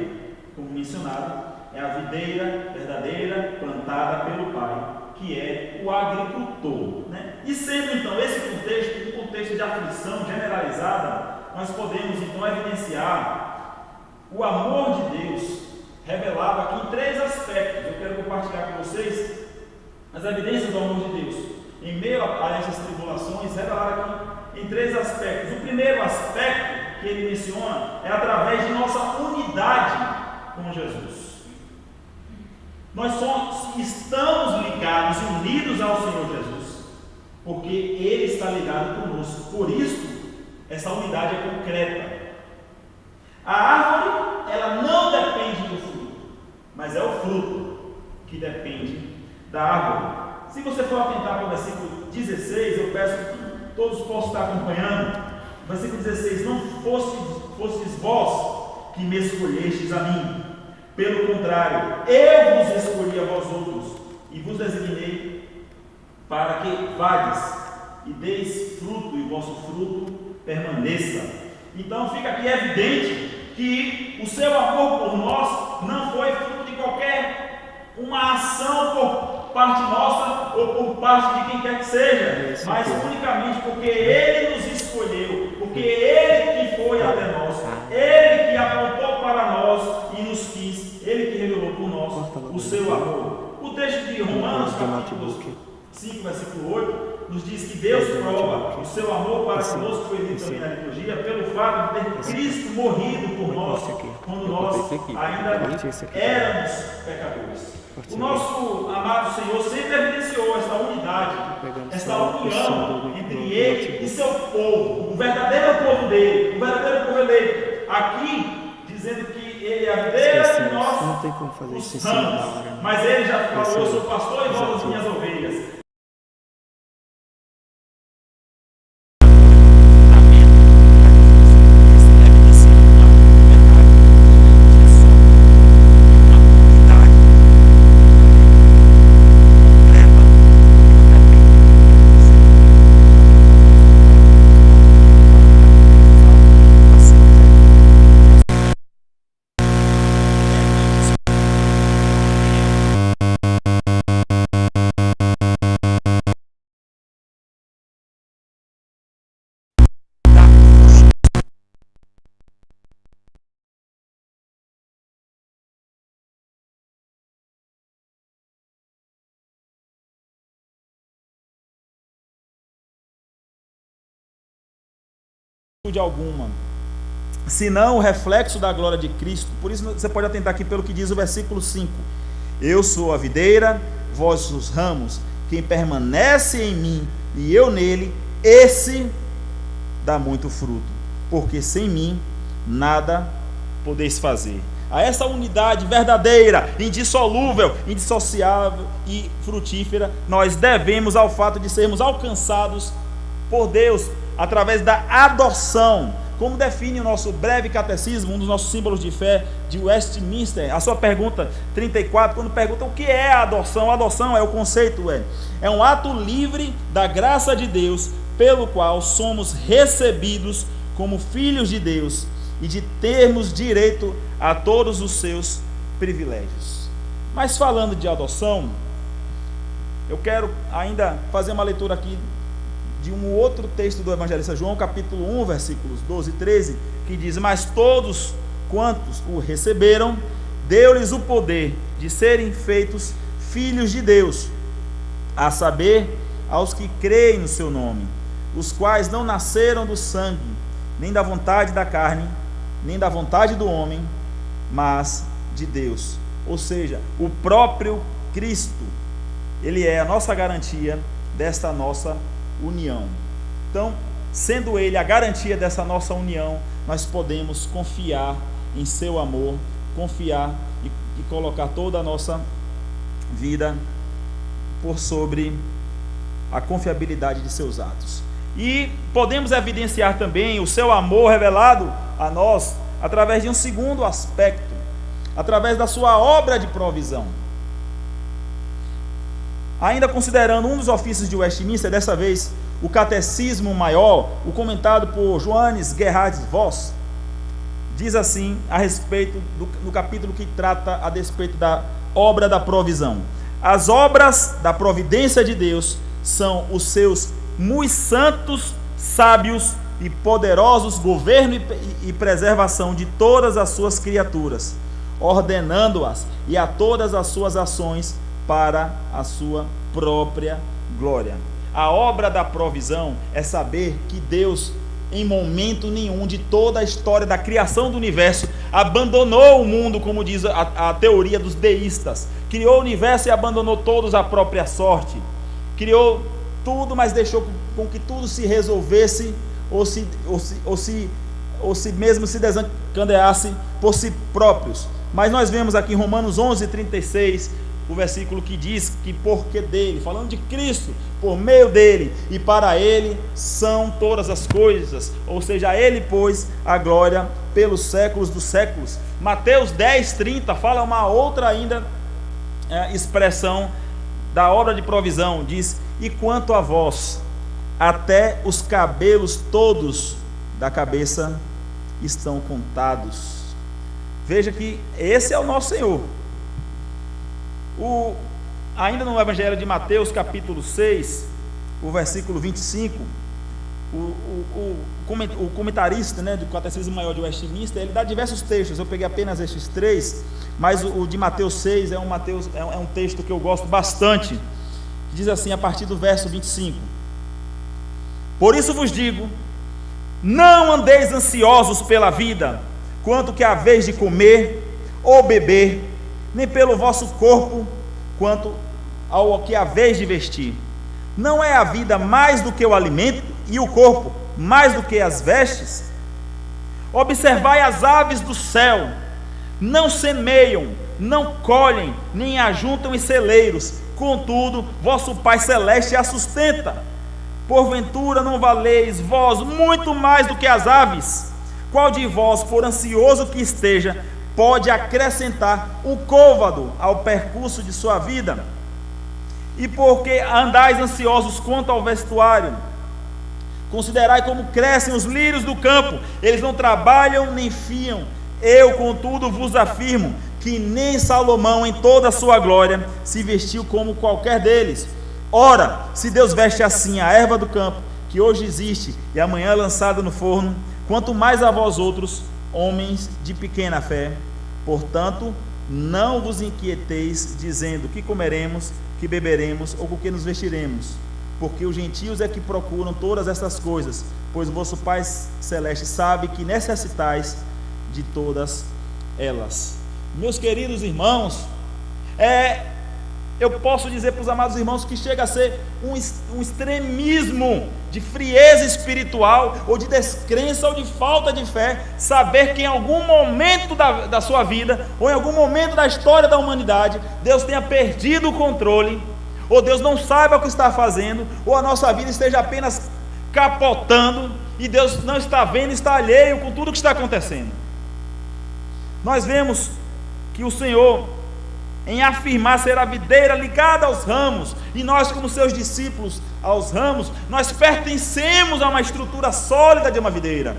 A: como mencionado, é a videira verdadeira plantada pelo Pai, que é o agricultor, né? E sendo então esse contexto um contexto de aflição generalizada, nós podemos então evidenciar o amor de Deus revelado aqui em 3 aspectos. Eu quero compartilhar com vocês as evidências do amor de Deus em meio a essas tribulações, revelado aqui em 3 aspectos. O primeiro aspecto que ele menciona é através de nossa unidade com Jesus. Nós estamos ligados, unidos ao Senhor Jesus, porque Ele está ligado conosco. Por isso, essa unidade é concreta. A árvore, ela não depende do fruto, mas é o fruto que depende da árvore. Se você for atentar para o versículo 16, eu peço que todos possam estar acompanhando. Versículo 16: não fostes vós que me escolhestes a mim, pelo contrário, eu vos escolhi a vós outros e vos designei para que vades e deis fruto, e o vosso fruto permaneça. Então fica aqui evidente que o seu amor por nós não foi fruto de qualquer uma ação por parte nossa ou por parte de quem quer que seja, mas unicamente porque Ele nos escolheu, porque Ele que foi até nós, Ele que apontou para nós e nos quis, Ele que revelou por nós o seu amor. O texto de Romanos, capítulo 5, versículo 8, nos diz que Deus prova o seu amor para conosco, foi lido também na liturgia, pelo fato de ter Cristo morrido por nós, quando nós ainda éramos pecadores. O nosso amado Senhor sempre evidenciou esta unidade, esta união entre Ele e seu povo, o verdadeiro povo dele, o verdadeiro povo eleito. Aqui, dizendo que Ele é a videira e nós os ramos, mas Ele já falou: eu sou pastor e vós as minhas ovelhas. De alguma, senão o reflexo da glória de Cristo. Por isso você pode atentar aqui pelo que diz o versículo 5: eu sou a videira, vós os ramos, quem permanece em mim e eu nele, esse dá muito fruto, porque sem mim nada podeis fazer. A essa unidade verdadeira, indissolúvel, indissociável e frutífera, nós devemos ao fato de sermos alcançados por Deus através da adoção, como define o nosso breve catecismo, um dos nossos símbolos de fé de Westminster. A sua pergunta 34, quando pergunta o que é a adoção, o conceito é um ato livre da graça de Deus, pelo qual somos recebidos como filhos de Deus e de termos direito a todos os seus privilégios. Mas falando de adoção, eu quero ainda fazer uma leitura aqui de um outro texto do evangelista João, capítulo 1, versículos 12 e 13, que diz: mas todos quantos o receberam, deu-lhes o poder de serem feitos filhos de Deus, a saber, aos que creem no seu nome, os quais não nasceram do sangue, nem da vontade da carne, nem da vontade do homem, mas de Deus. Ou seja, o próprio Cristo, ele é a nossa garantia desta nossa união. Então, sendo ele a garantia dessa nossa união, nós podemos confiar em seu amor, confiar e colocar toda a nossa vida por sobre a confiabilidade de seus atos. E podemos evidenciar também o seu amor revelado a nós através de um segundo aspecto, através da sua obra de provisão. Ainda considerando um dos ofícios de Westminster, dessa vez o Catecismo Maior, o comentado por Johannes Gerhard Voss, diz assim a respeito do capítulo que trata a despeito da obra da provisão: as obras da providência de Deus são os seus muito santos, sábios e poderosos governo e preservação de todas as suas criaturas, ordenando-as e a todas as suas ações para a sua própria glória. A obra da provisão é saber que Deus, em momento nenhum de toda a história da criação do universo, abandonou o mundo, como diz a teoria dos deístas. Criou o universo e abandonou todos à própria sorte. Criou tudo, mas deixou com que tudo se resolvesse ou se mesmo se desencadeasse por si próprios. Mas nós vemos aqui em Romanos 11:36, o versículo que diz que porque dele, falando de Cristo, por meio dele e para ele são todas as coisas, ou seja, a ele pois a glória pelos séculos dos séculos. Mateus 10:30 fala uma outra ainda expressão da obra de provisão, diz: e quanto a vós, até os cabelos todos da cabeça estão contados. Veja que esse é o nosso Senhor. Ainda no Evangelho de Mateus, capítulo 6, o versículo 25, o comentarista, do Catecismo Maior de Westminster, ele dá diversos textos. Eu peguei apenas estes 3, mas o de Mateus 6 é um texto que eu gosto bastante. Diz assim, a partir do verso 25: por isso vos digo, não andeis ansiosos pela vida, quanto que haveis de comer ou beber, nem pelo vosso corpo, quanto ao que haveis de vestir. Não é a vida mais do que o alimento, e o corpo mais do que as vestes? Observai as aves do céu, não semeiam, não colhem, nem ajuntam em celeiros, contudo, vosso Pai Celeste a sustenta. Porventura não valeis vós muito mais do que as aves? Qual de vós, por ansioso que esteja, pode acrescentar um côvado ao percurso de sua vida? E porque andais ansiosos quanto ao vestuário? Considerai como crescem os lírios do campo, eles não trabalham nem fiam. Eu, contudo, vos afirmo que nem Salomão, em toda a sua glória, se vestiu como qualquer deles. Ora, se Deus veste assim a erva do campo, que hoje existe e amanhã é lançada no forno, quanto mais a vós outros, homens de pequena fé. Portanto, não vos inquieteis, dizendo: que comeremos, que beberemos, ou com que nos vestiremos? Porque os gentios é que procuram todas estas coisas, pois o vosso Pai Celeste sabe que necessitais de todas elas. Meus queridos irmãos, eu posso dizer para os amados irmãos que chega a ser um extremismo de frieza espiritual, ou de descrença, ou de falta de fé, saber que em algum momento da sua vida, ou em algum momento da história da humanidade, Deus tenha perdido o controle, ou Deus não saiba o que está fazendo, ou a nossa vida esteja apenas capotando, e Deus não está vendo, está alheio com tudo o que está acontecendo. Nós vemos que o Senhor, em afirmar ser a videira ligada aos ramos, e nós, como seus discípulos aos ramos, nós pertencemos a uma estrutura sólida de uma videira.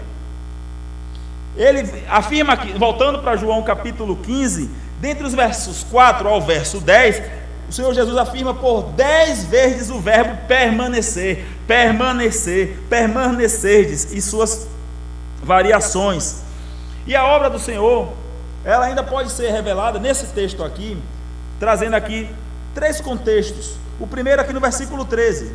A: ele afirma aqui, voltando para João capítulo 15, dentre os versos 4 ao verso 10, o Senhor Jesus afirma por 10 vezes o verbo permanecer, permanecer, permanecerdes, e suas variações. E a obra do Senhor, ela ainda pode ser revelada nesse texto aqui, trazendo aqui 3 contextos. O primeiro aqui no versículo 13,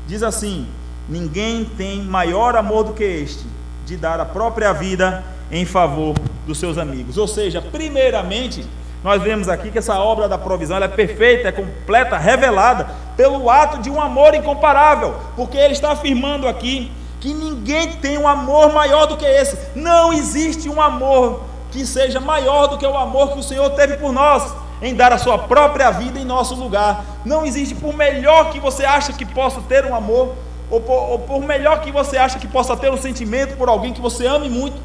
A: diz assim: ninguém tem maior amor do que este, de dar a própria vida em favor dos seus amigos. Ou seja, primeiramente, nós vemos aqui que essa obra da provisão, ela é perfeita, é completa, revelada pelo ato de um amor incomparável, porque ele está afirmando aqui que ninguém tem um amor maior do que esse. Não existe um amor que seja maior do que o amor que o Senhor teve por nós, em dar a sua própria vida em nosso lugar. Não existe, por melhor que você acha que possa ter um amor, ou por melhor que você acha que possa ter um sentimento por alguém que você ame muito,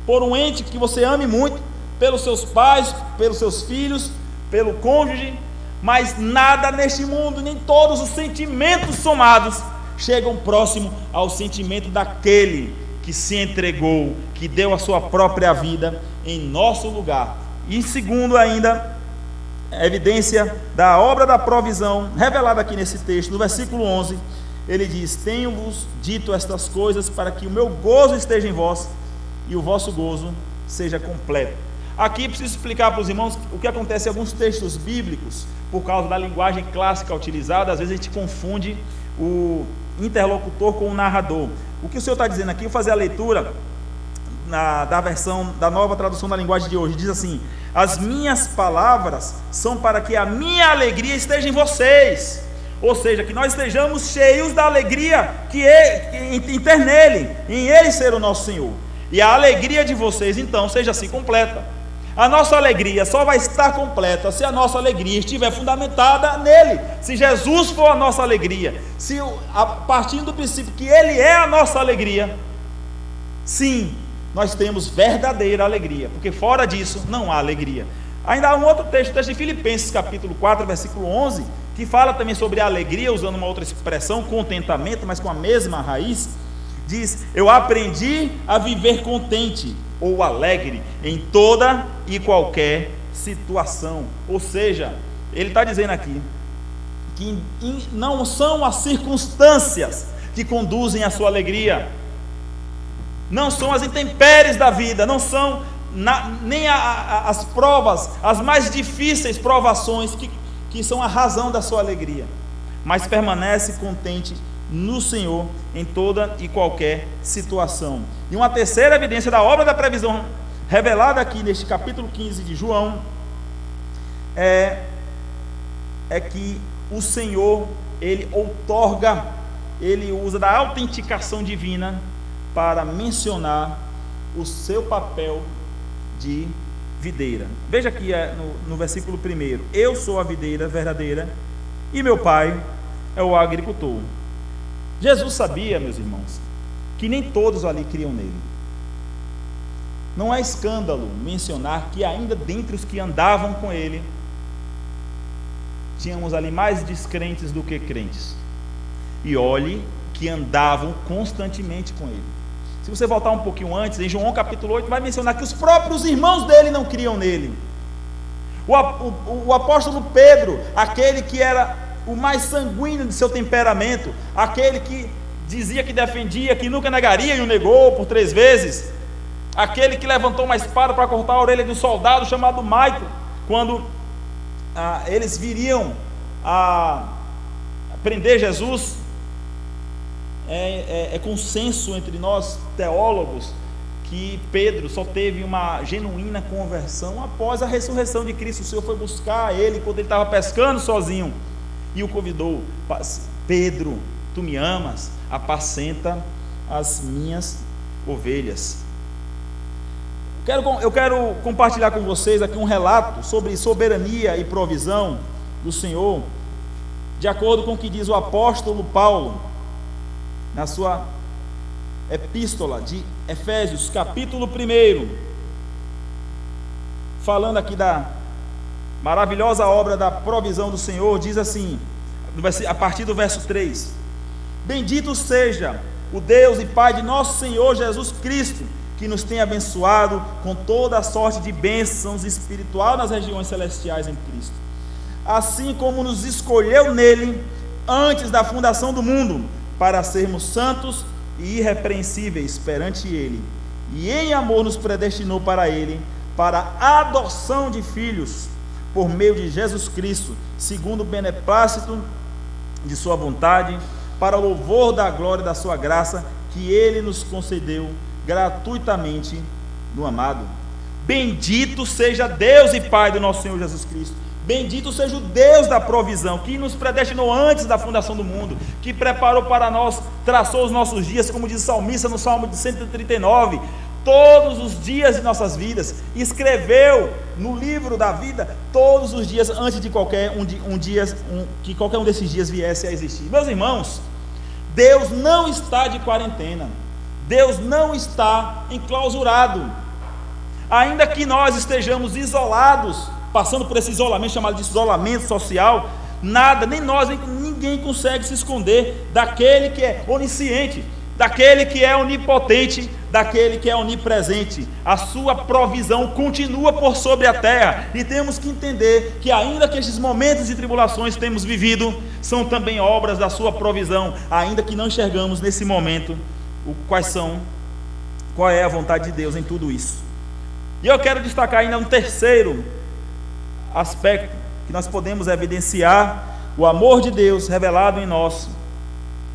A: por um ente que você ame muito, pelos seus pais, pelos seus filhos, pelo cônjuge, mas nada neste mundo, nem todos os sentimentos somados, chegam próximo ao sentimento daquele que se entregou, que deu a sua própria vida em nosso lugar. E segundo ainda, a evidência da obra da provisão, revelada aqui nesse texto, no versículo 11, ele diz: tenho-vos dito estas coisas para que o meu gozo esteja em vós e o vosso gozo seja completo. Aqui preciso explicar para os irmãos o que acontece em alguns textos bíblicos, por causa da linguagem clássica utilizada. Às vezes a gente confunde o interlocutor com o narrador. O que o Senhor está dizendo aqui, eu vou fazer a leitura da versão, da nova tradução da linguagem de hoje, diz assim: as minhas palavras são para que a minha alegria esteja em vocês, ou seja, que nós estejamos cheios da alegria em ter nele, em ele ser o nosso Senhor, e a alegria de vocês então seja assim completa. A nossa alegria só vai estar completa se a nossa alegria estiver fundamentada nele, se Jesus for a nossa alegria, se a partir do princípio que ele é a nossa alegria, sim, nós temos verdadeira alegria, porque fora disso não há alegria. Ainda há um outro texto, o texto de Filipenses capítulo 4, versículo 11, que fala também sobre a alegria, usando uma outra expressão, contentamento, mas com a mesma raiz. Diz: eu aprendi a viver contente ou alegre em toda e qualquer situação. Ou seja, ele está dizendo aqui que não são as circunstâncias que conduzem à sua alegria, não são as intempéries da vida, não são nem as provas, as mais difíceis provações que são a razão da sua alegria, mas permanece contente no Senhor em toda e qualquer situação. E uma terceira evidência da obra da previsão revelada aqui neste capítulo 15 de João é que o Senhor, ele outorga, ele usa da autenticação divina para mencionar o seu papel de videira. Veja aqui no versículo 1: eu sou a videira verdadeira e meu pai é o agricultor. Jesus sabia, meus irmãos, que nem todos ali criam nele. Não é escândalo mencionar que ainda dentre os que andavam com ele, tínhamos ali mais descrentes do que crentes. E olhe que andavam constantemente com ele. Se você voltar um pouquinho antes, em João capítulo 8, vai mencionar que os próprios irmãos dele não criam nele. O apóstolo Pedro, aquele que era o mais sanguíneo de seu temperamento, aquele que dizia que defendia, que nunca negaria e o negou por 3 vezes, aquele que levantou uma espada para cortar a orelha de um soldado chamado Michael, quando eles viriam a prender Jesus. É consenso entre nós teólogos que Pedro só teve uma genuína conversão após a ressurreição de Cristo. O Senhor foi buscar ele quando ele estava pescando sozinho e o convidou: Pedro, tu me amas, apacenta as minhas ovelhas. Eu quero compartilhar com vocês aqui um relato sobre soberania e provisão do Senhor, de acordo com o que diz o apóstolo Paulo na sua epístola de Efésios, capítulo 1, falando aqui da maravilhosa obra da provisão do Senhor. Diz assim, a partir do verso 3: bendito seja o Deus e Pai de nosso Senhor Jesus Cristo, que nos tem abençoado com toda a sorte de bênçãos espiritual nas regiões celestiais em Cristo. Assim como nos escolheu nele antes da fundação do mundo, para sermos santos e irrepreensíveis perante ele, e em amor nos predestinou para ele, para a adoção de filhos, por meio de Jesus Cristo, segundo o beneplácito de sua vontade, para o louvor da glória da sua graça, que ele nos concedeu gratuitamente no amado. Bendito seja Deus e Pai do nosso Senhor Jesus Cristo. Bendito seja o Deus da provisão, que nos predestinou antes da fundação do mundo, que preparou para nós, traçou os nossos dias, como diz o salmista no Salmo de 139, todos os dias de nossas vidas, escreveu no livro da vida todos os dias antes de que qualquer um desses dias viesse a existir. Meus irmãos, Deus não está de quarentena, Deus não está enclausurado, ainda que nós estejamos isolados, passando por esse isolamento chamado de isolamento social, nada, nem nós, nem ninguém consegue se esconder daquele que é onisciente, daquele que é onipotente, daquele que é onipresente. A sua provisão continua por sobre a terra, e temos que entender que ainda que estes momentos de tribulações que temos vivido, são também obras da sua provisão, ainda que não enxergamos nesse momento qual é a vontade de Deus em tudo isso. E eu quero destacar ainda um terceiro aspecto que nós podemos evidenciar o amor de Deus revelado em nós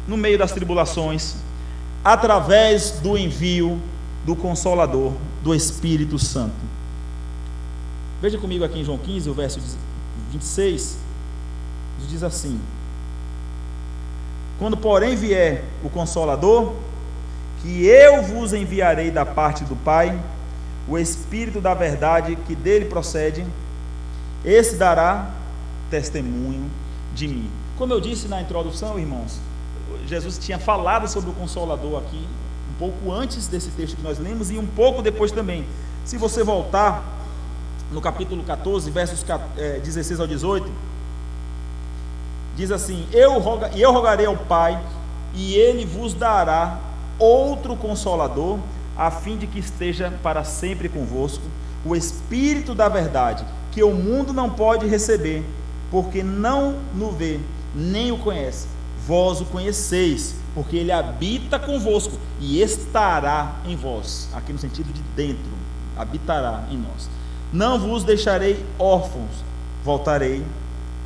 A: no meio das tribulações, através do envio do Consolador, do Espírito Santo. Veja comigo aqui em João 15, o verso 26, diz assim: quando porém vier o Consolador, que eu vos enviarei da parte do Pai, o Espírito da verdade que dele procede, esse dará testemunho de mim. Como eu disse na introdução, irmãos, Jesus tinha falado sobre o Consolador aqui um pouco antes desse texto que nós lemos e um pouco depois também. Se você voltar no capítulo 14, versos 16 ao 18, diz assim: eu rogarei ao Pai, e ele vos dará outro Consolador, a fim de que esteja para sempre convosco, o Espírito da verdade, que o mundo não pode receber, porque não o vê, nem o conhece. Vós o conheceis, porque ele habita convosco e estará em vós, aqui no sentido de dentro, habitará em nós. Não vos deixarei órfãos, voltarei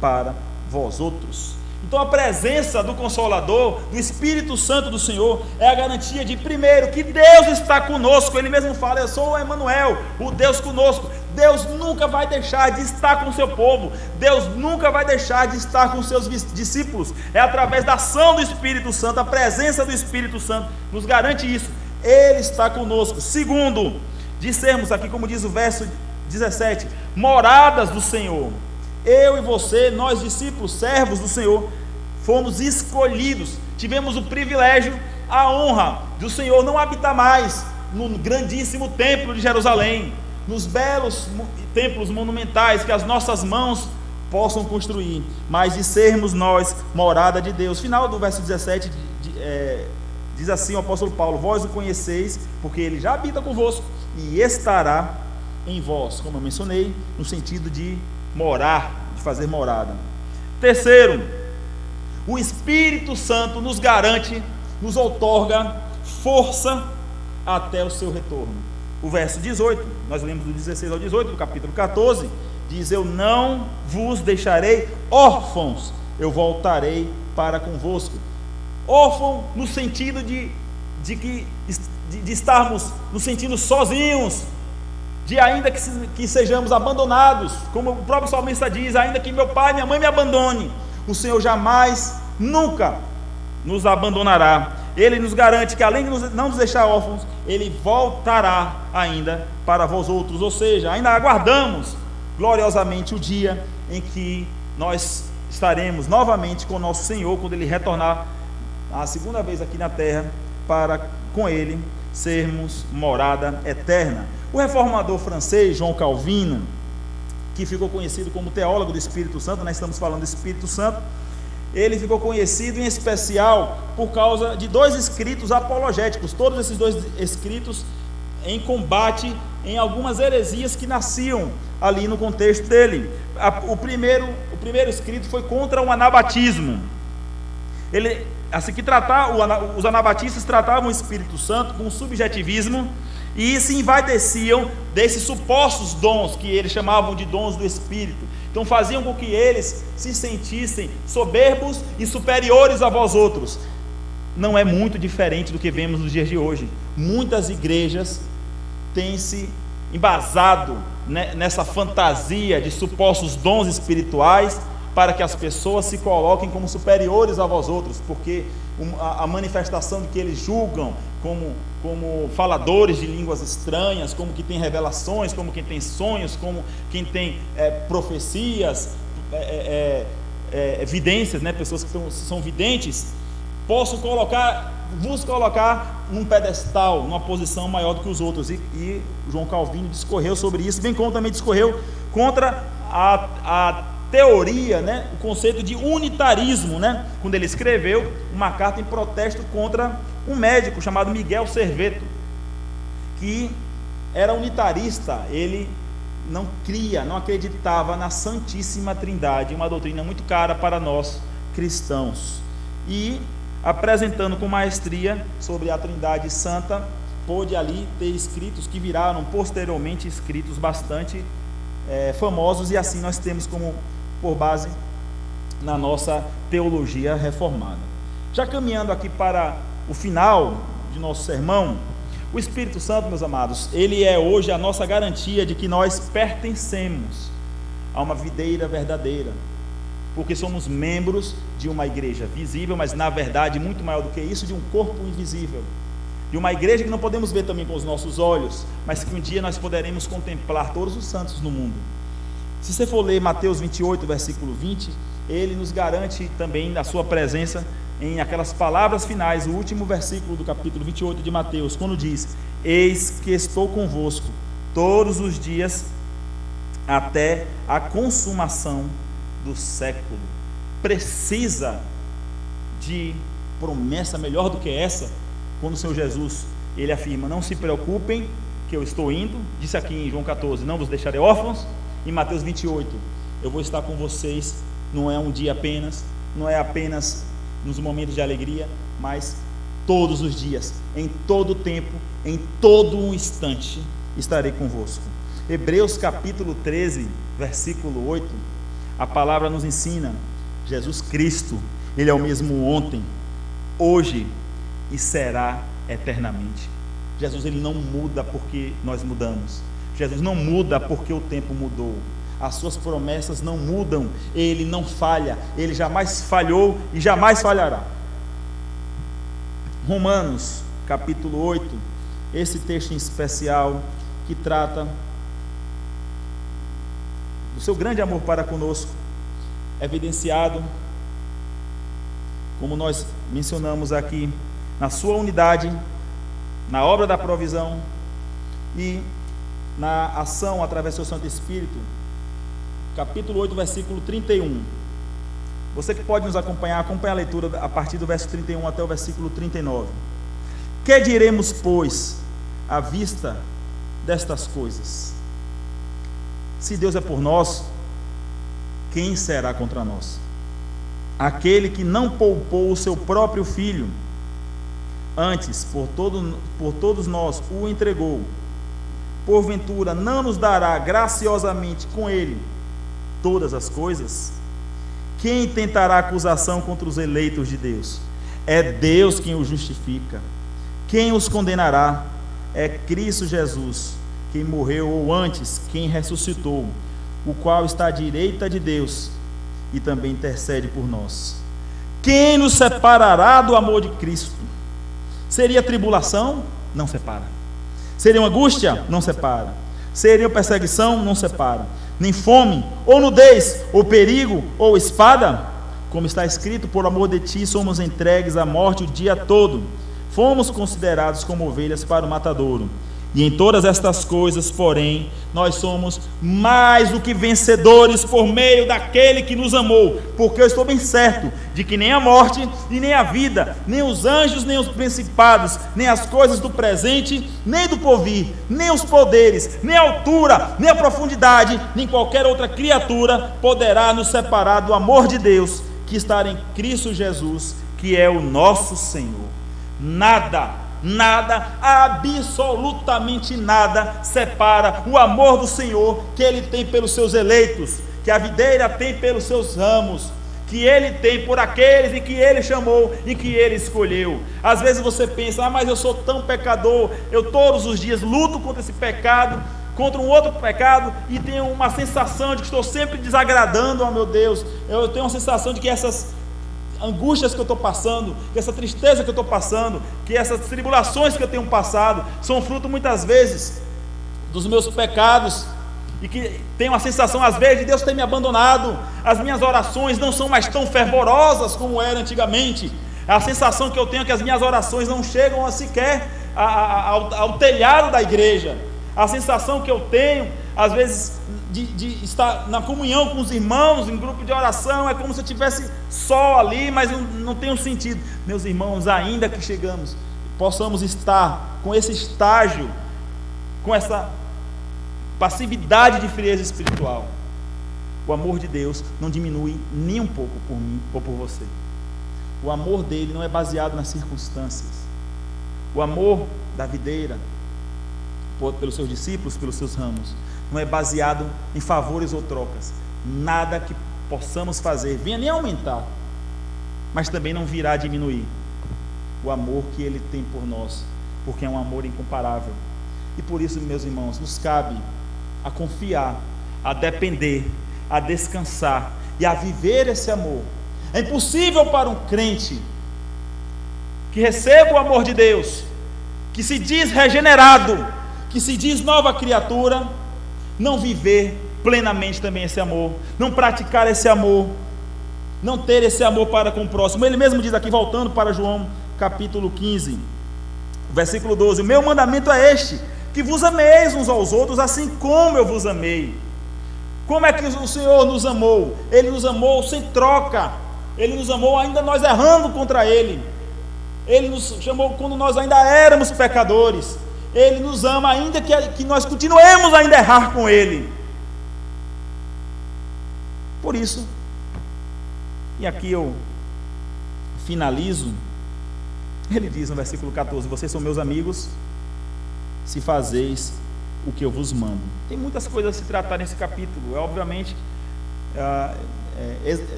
A: para vós outros. Então a presença do Consolador, do Espírito Santo do Senhor, é a garantia de, primeiro, que Deus está conosco. Ele mesmo fala: eu sou o Emanuel, o Deus conosco. Deus nunca vai deixar de estar com o seu povo, Deus nunca vai deixar de estar com os seus discípulos. É através da ação do Espírito Santo, a presença do Espírito Santo nos garante isso. Ele está conosco. Segundo, de sermos aqui, como diz o verso 17, moradas do Senhor. Eu e você, nós discípulos, servos do Senhor, fomos escolhidos, tivemos o privilégio, a honra do Senhor não habitar mais no grandíssimo templo de Jerusalém, nos belos templos monumentais que as nossas mãos possam construir, mas de sermos nós morada de Deus. Final do verso 17 diz assim o apóstolo Paulo: vós o conheceis, porque ele já habita convosco e estará em vós, como eu mencionei, no sentido de morar, de fazer morada. Terceiro, o Espírito Santo nos garante, nos outorga força até o seu retorno. O verso 18, nós lemos do 16 ao 18 do capítulo 14, diz: eu não vos deixarei órfãos, eu voltarei para convosco. Órfão no sentido de estarmos nos sentindo sozinhos, de ainda que sejamos abandonados, como o próprio salmista diz: ainda que meu pai e minha mãe me abandone, o Senhor jamais, nunca nos abandonará. Ele nos garante que, além de não nos deixar órfãos, Ele voltará ainda para vós outros. Ou seja, ainda aguardamos gloriosamente o dia em que nós estaremos novamente com o nosso Senhor, quando Ele retornar a segunda vez aqui na terra, para com Ele sermos morada eterna. O reformador francês João Calvino, que ficou conhecido como teólogo do Espírito Santo, nós estamos falando do Espírito Santo, ele ficou conhecido em especial por causa de dois escritos apologéticos. Todos esses dois escritos em combate em algumas heresias que nasciam ali no contexto dele. O primeiro escrito foi contra o anabatismo. Os anabatistas tratavam o Espírito Santo com subjetivismo e se envaideciam desses supostos dons que eles chamavam de dons do Espírito. Então faziam com que eles se sentissem soberbos e superiores a vós outros. Não é muito diferente do que vemos nos dias de hoje. Muitas igrejas têm se embasado nessa fantasia de supostos dons espirituais para que as pessoas se coloquem como superiores a vós outros, porque a manifestação de que eles julgam como faladores de línguas estranhas, como que tem revelações, como quem tem sonhos, como quem tem profecias, evidências, pessoas que são videntes, posso vos colocar num pedestal, numa posição maior do que os outros. E João Calvino discorreu sobre isso, bem como também discorreu contra a teoria, o conceito de unitarismo, quando ele escreveu uma carta em protesto contra um médico chamado Miguel Serveto, que era unitarista. Ele não acreditava na Santíssima Trindade, uma doutrina muito cara para nós cristãos, e apresentando com maestria sobre a Trindade Santa, pôde ali ter escritos que viraram posteriormente escritos bastante famosos, e assim nós temos como por base na nossa teologia reformada. Já caminhando aqui para o final de nosso sermão, o Espírito Santo, meus amados, ele é hoje a nossa garantia de que nós pertencemos a uma videira verdadeira, porque somos membros de uma igreja visível, mas na verdade muito maior do que isso, de um corpo invisível, de uma igreja que não podemos ver também com os nossos olhos, mas que um dia nós poderemos contemplar todos os santos no mundo. Se você for ler Mateus 28, versículo 20, ele nos garante também da sua presença em aquelas palavras finais, o último versículo do capítulo 28 de Mateus, quando diz: eis que estou convosco todos os dias até a consumação do século. Precisa de promessa melhor do que essa, quando o Senhor Jesus, ele afirma: não se preocupem que eu estou indo, disse aqui em João 14, não vos deixarei órfãos. Em Mateus 28, eu vou estar com vocês, não é um dia apenas, não é apenas nos momentos de alegria, mas todos os dias, em todo o tempo, em todo um instante, estarei convosco. Hebreus capítulo 13, versículo 8, a palavra nos ensina: Jesus Cristo, ele é o mesmo ontem, hoje e será eternamente. Jesus, ele não muda porque nós mudamos. Jesus não muda porque o tempo mudou. As suas promessas não mudam. Ele não falha. Ele jamais falhou e jamais falhará. Romanos capítulo 8, esse texto em especial que trata do seu grande amor para conosco, evidenciado, como nós mencionamos aqui, na sua unidade, na obra da provisão e na ação através do seu Santo Espírito. Capítulo 8, versículo 31. Você que pode nos acompanhar, acompanha a leitura a partir do verso 31 até o versículo 39. Que diremos, pois, à vista destas coisas? Se Deus é por nós, quem será contra nós? Aquele que não poupou o seu próprio filho, antes por todos nós o entregou, porventura não nos dará graciosamente com ele todas as coisas? Quem tentará acusação contra os eleitos de Deus? É Deus quem os justifica. Quem os condenará? É Cristo Jesus, quem morreu, ou antes, quem ressuscitou, o qual está à direita de Deus e também intercede por nós. Quem nos separará do amor de Cristo? Seria tribulação? Não separa. Seria uma angústia? Não separa. Seria perseguição? Não separa. Nem fome, ou nudez, ou perigo, ou espada? Como está escrito: por amor de ti somos entregues à morte o dia todo. Fomos considerados como ovelhas para o matadouro. E em todas estas coisas, porém, nós somos mais do que vencedores por meio daquele que nos amou, porque eu estou bem certo de que nem a morte, e nem a vida, nem os anjos, nem os principados, nem as coisas do presente, nem do porvir, nem os poderes, nem a altura, nem a profundidade, nem qualquer outra criatura poderá nos separar do amor de Deus que está em Cristo Jesus, que é o nosso Senhor. Nada, absolutamente nada separa o amor do Senhor que Ele tem pelos seus eleitos, que a videira tem pelos seus ramos, que Ele tem por aqueles em que Ele chamou e que Ele escolheu. Às vezes você pensa, mas eu sou tão pecador, eu todos os dias luto contra esse pecado, contra um outro pecado, e tenho uma sensação de que estou sempre desagradando ao meu Deus. Eu tenho uma sensação de que essas angústias que eu estou passando, que essa tristeza que eu estou passando, que essas tribulações que eu tenho passado, são fruto muitas vezes dos meus pecados, e que tenho a sensação às vezes de Deus ter me abandonado. As minhas orações não são mais tão fervorosas como eram antigamente. A sensação que eu tenho é que as minhas orações não chegam sequer ao telhado da igreja. A sensação que eu tenho às vezes de estar na comunhão com os irmãos, em grupo de oração, é como se eu estivesse só ali, mas não tem um sentido. Meus irmãos, ainda que possamos estar com esse estágio, com essa passividade de frieza espiritual, o amor de Deus não diminui nem um pouco por mim ou por você. O amor dele não é baseado nas circunstâncias. O amor da videira, pelos seus discípulos, pelos seus ramos, não é baseado em favores ou trocas. Nada que possamos fazer venha nem aumentar, mas também não virá diminuir o amor que Ele tem por nós, porque é um amor incomparável. E por isso, meus irmãos, nos cabe a confiar, a depender, a descansar e a viver esse amor. É impossível para um crente que receba o amor de Deus, que se diz regenerado, que se diz nova criatura, não viver plenamente também esse amor, não praticar esse amor, não ter esse amor para com o próximo. Ele mesmo diz aqui, voltando para João capítulo 15, versículo 12: o meu mandamento é este, que vos ameis uns aos outros, assim como eu vos amei. Como é que o Senhor nos amou? Ele nos amou sem troca. Ele nos amou ainda nós errando contra Ele. Ele nos chamou quando nós ainda éramos pecadores. Ele nos ama ainda que nós continuemos ainda a errar com Ele. Por isso, e aqui eu finalizo, ele diz no versículo 14: vocês são meus amigos se fazeis o que eu vos mando. Tem muitas coisas a se tratar nesse capítulo. Obviamente,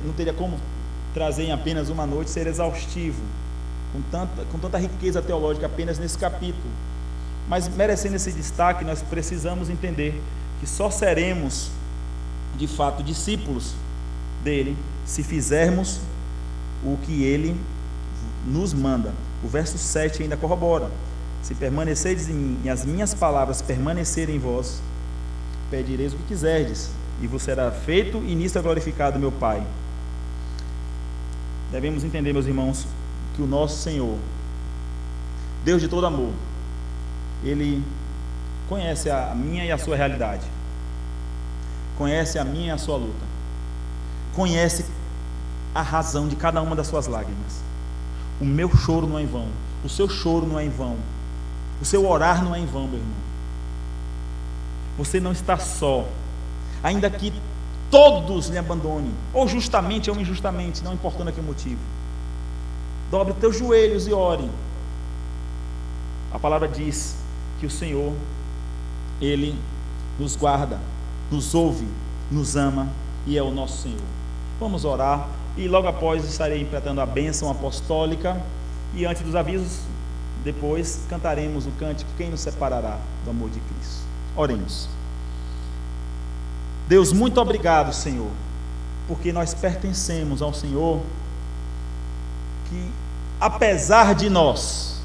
A: não teria como trazer em apenas uma noite, ser exaustivo, com tanta riqueza teológica apenas nesse capítulo. Mas merecendo esse destaque, nós precisamos entender que só seremos de fato discípulos dele se fizermos o que ele nos manda. O verso 7 ainda corrobora: se permanecerdes em mim e as minhas palavras permanecerem em vós, pedireis o que quiserdes e vos será feito, e nisto é glorificado meu Pai. Devemos entender, meus irmãos, que o nosso Senhor, Deus de todo amor, Ele conhece a minha e a sua realidade, conhece a minha e a sua luta, conhece a razão de cada uma das suas lágrimas. O meu choro não é em vão, o seu choro não é em vão, o seu orar não é em vão, meu irmão. Você não está só, ainda que todos lhe abandonem, ou justamente ou injustamente, não importando aqui o motivo. Dobre os teus joelhos e ore. A palavra diz que o Senhor, Ele nos guarda, nos ouve, nos ama e é o nosso Senhor. Vamos orar e logo após estarei interpretando a bênção apostólica, e antes dos avisos, depois cantaremos o cântico Quem nos separará do amor de Cristo. Oremos. Deus, muito obrigado, Senhor, porque nós pertencemos ao Senhor, que apesar de nós,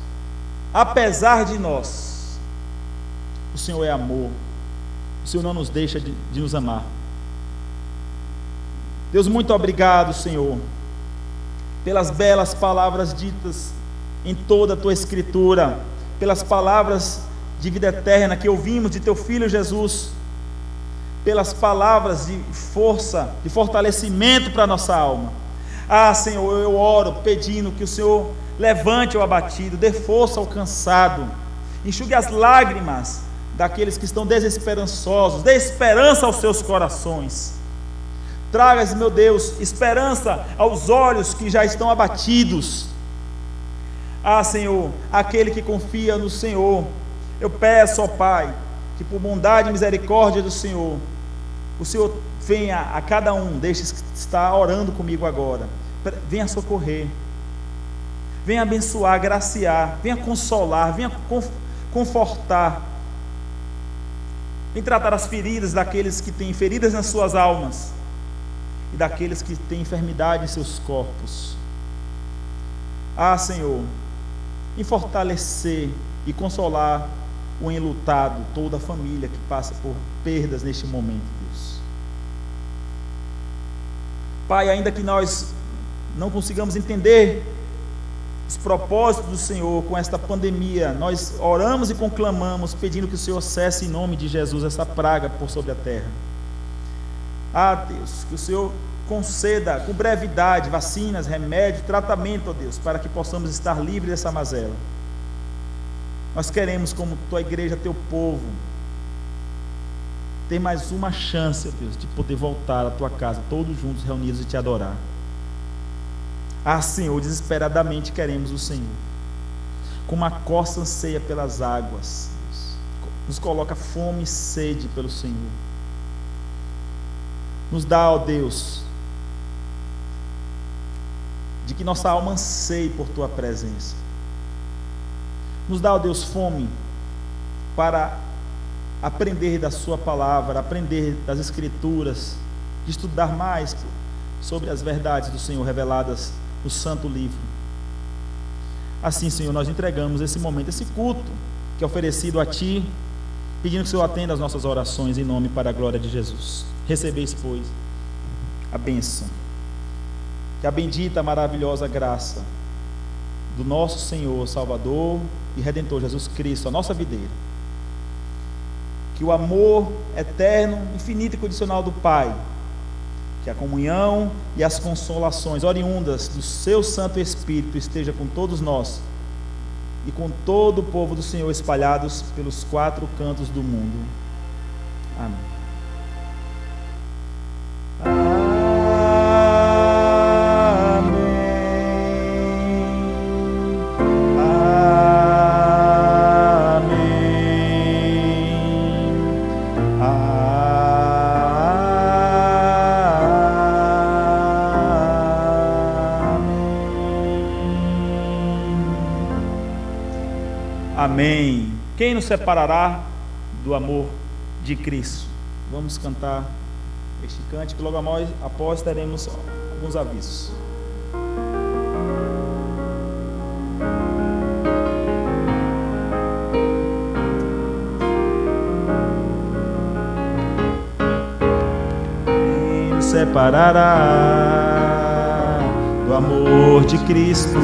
A: o Senhor é amor, o Senhor não nos deixa de nos amar. Deus, muito obrigado, Senhor, pelas belas palavras ditas em toda a Tua Escritura, pelas palavras de vida eterna que ouvimos de Teu Filho Jesus, pelas palavras de força, de fortalecimento para a nossa alma. Senhor, eu oro pedindo que o Senhor levante o abatido, dê força ao cansado, enxugue as lágrimas daqueles que estão desesperançosos, dê esperança aos seus corações. Traga, meu Deus, esperança aos olhos que já estão abatidos. Senhor, aquele que confia no Senhor, eu peço, ó Pai, que por bondade e misericórdia do Senhor, o Senhor venha a cada um destes que está orando comigo agora, venha socorrer, venha abençoar, graciar, venha consolar, venha confortar, venha tratar as feridas daqueles que têm feridas nas suas almas e daqueles que têm enfermidade em seus corpos. Senhor, em fortalecer e consolar o enlutado, toda a família que passa por perdas neste momento, Deus. Pai, ainda que nós não consigamos entender os propósitos do Senhor com esta pandemia, nós oramos e conclamamos, pedindo que o Senhor cesse em nome de Jesus essa praga por sobre a terra. Deus, que o Senhor conceda com brevidade vacinas, remédio, tratamento, ó Deus, para que possamos estar livres dessa mazela. Nós queremos, como Tua igreja, Teu povo, ter mais uma chance, ó Deus, de poder voltar à Tua casa, todos juntos reunidos e Te adorar. Senhor, desesperadamente queremos o Senhor, com uma costa anseia pelas águas, Deus. Nos coloca fome e sede pelo Senhor. Nos dá, ó Deus, de que nossa alma anseie por Tua presença. Nos dá, ó Deus, fome para aprender da Sua palavra, aprender das Escrituras, de estudar mais sobre as verdades do Senhor reveladas no Santo Livro. Assim, Senhor, nós entregamos esse momento, esse culto que é oferecido a Ti, pedindo que o Senhor atenda as nossas orações em nome e para a glória de Jesus. Recebeis, pois, a bênção, que a bendita, maravilhosa graça do nosso Senhor, Salvador e Redentor Jesus Cristo, a nossa videira, que o amor eterno, infinito e condicional do Pai, que a comunhão e as consolações oriundas do Seu Santo Espírito esteja com todos nós e com todo o povo do Senhor espalhados pelos 4 cantos do mundo. Amém. Amém. Quem nos separará do amor de Cristo? Vamos cantar este cântico, logo após teremos alguns avisos. Quem nos separará do amor de Cristo?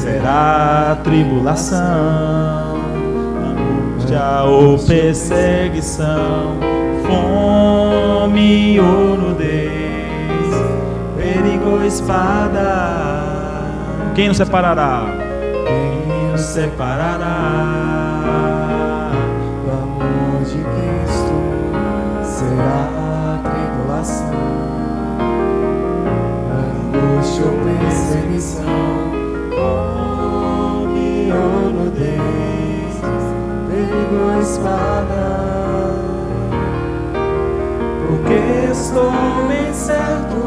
A: Será tribulação, angústia ou perseguição, fome ou nudez, perigo ou espada. Quem nos separará? Quem nos separará
B: do amor de Cristo? Será tribulação, angústia ou perseguição, ou nudez, perigo ou espada. Porque estou bem certo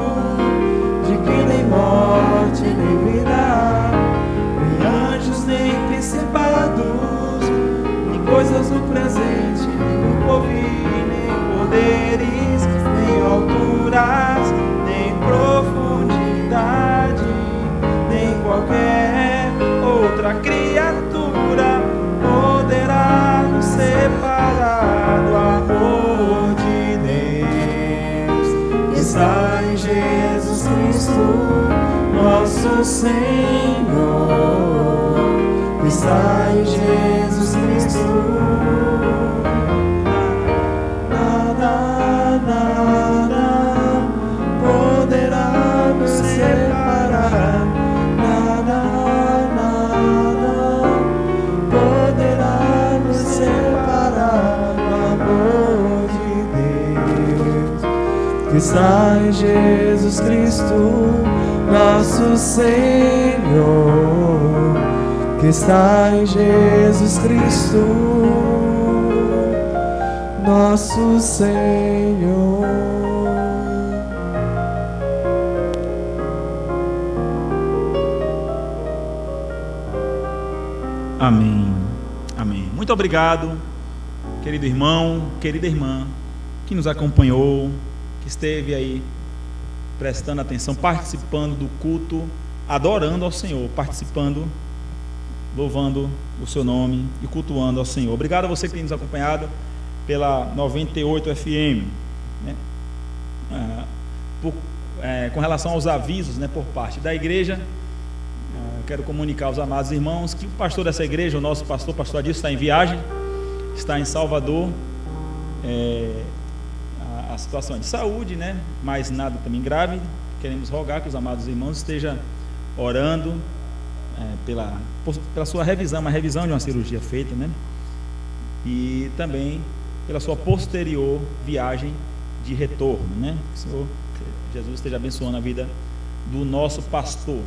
B: de que nem morte, nem vida, nem anjos, nem principados, nem coisas do presente, nem do porvir, nem poderes, nem alturas, nem profundidade, nem qualquer outra criatura poderá nos separar do amor de Deus que está em Jesus Cristo, nosso Senhor, que está em Jesus Cristo, que está em Jesus Cristo, nosso Senhor, que está em Jesus Cristo, nosso Senhor.
A: Amém. Amém. Muito obrigado, querido irmão, querida irmã, que nos acompanhou, que esteve aí prestando atenção, participando do culto, adorando ao Senhor, participando, louvando o seu nome e cultuando ao Senhor. Obrigado a você que tem nos acompanhado pela 98 FM, né? Com relação aos avisos, né, por parte da igreja, quero comunicar aos amados irmãos que o pastor dessa igreja, o nosso pastor Adilson, está em viagem, está em Salvador. A situação é de saúde, né? Mas nada também grave. Queremos rogar que os amados irmãos estejam orando pela sua revisão, uma revisão de uma cirurgia feita, né? E também pela sua posterior viagem de retorno, né? Que o Senhor Jesus esteja abençoando a vida do nosso pastor,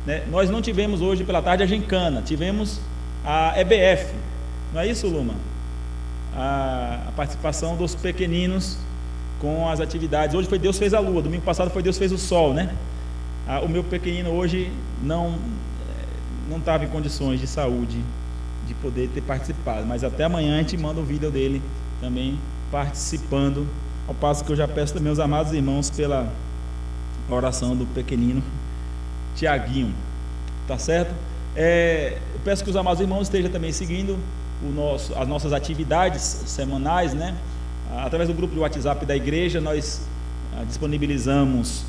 A: né? Nós não tivemos hoje pela tarde a gincana, tivemos a EBF, não é isso, Luma? A participação dos pequeninos com as atividades. Hoje foi Deus fez a lua, domingo passado foi Deus fez o sol, né? O meu pequenino hoje não estava em condições de saúde de poder ter participado, mas até amanhã a gente manda o vídeo dele também participando, ao passo que eu já peço também aos amados irmãos pela oração do pequenino Tiaguinho, tá certo? Eu peço que os amados irmãos estejam também seguindo as nossas atividades semanais, né? Através do grupo de WhatsApp da igreja, nós disponibilizamos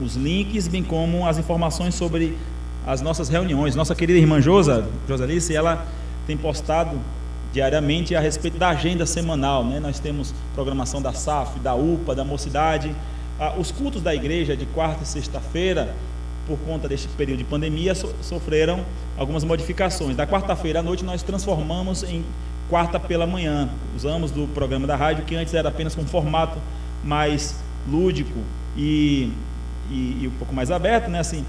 A: os links, bem como as informações sobre as nossas reuniões. Nossa querida irmã Josalice, ela tem postado diariamente a respeito da agenda semanal, né? Nós temos programação da SAF, da UPA, da Mocidade. Os cultos da igreja de quarta e sexta-feira, por conta deste período de pandemia, sofreram algumas modificações. Da quarta-feira à noite nós transformamos em quarta pela manhã. Usamos do programa da rádio, que antes era apenas com um formato mais lúdico e um pouco mais aberto, né? Assim,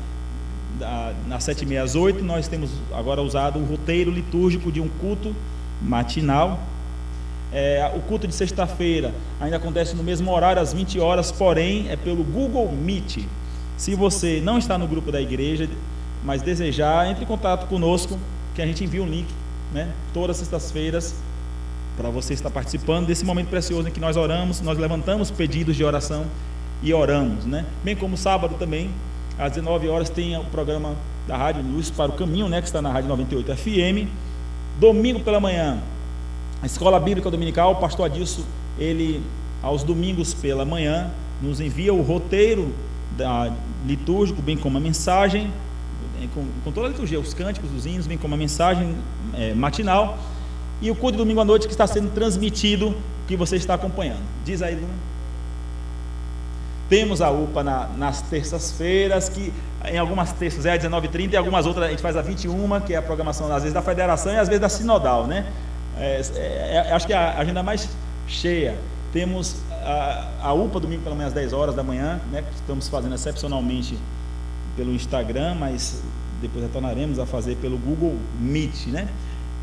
A: nas 7h30 às 8h, nós temos agora usado o roteiro litúrgico de um culto matinal. O culto de sexta-feira ainda acontece no mesmo horário, às 20 horas, porém é pelo Google Meet. Se você não está no grupo da igreja, mas desejar, entre em contato conosco, que a gente envia um link, né, todas as sextas-feiras, para você estar participando desse momento precioso em que nós oramos, nós levantamos pedidos de oração e oramos, né? Bem como sábado também, às 19 horas, tem o programa da Rádio Luz para o Caminho, né, que está na Rádio 98 FM. Domingo pela manhã, a Escola Bíblica Dominical, o pastor Adilson, ele, aos domingos pela manhã, nos envia o roteiro litúrgico, bem como a mensagem, com toda a liturgia, os cânticos, os hinos, bem como a mensagem matinal, e o culto de domingo à noite que está sendo transmitido, que você está acompanhando. Diz aí, Luna. Temos a UPA nas terças-feiras, que em algumas terças às 19h30, e algumas outras a gente faz às 21h, que é a programação às vezes da federação e às vezes da sinodal, né? Acho que é a agenda mais cheia. Temos a UPA domingo pela manhã às 10 horas da manhã, né, que estamos fazendo excepcionalmente pelo Instagram, mas depois retornaremos a fazer pelo Google Meet, né?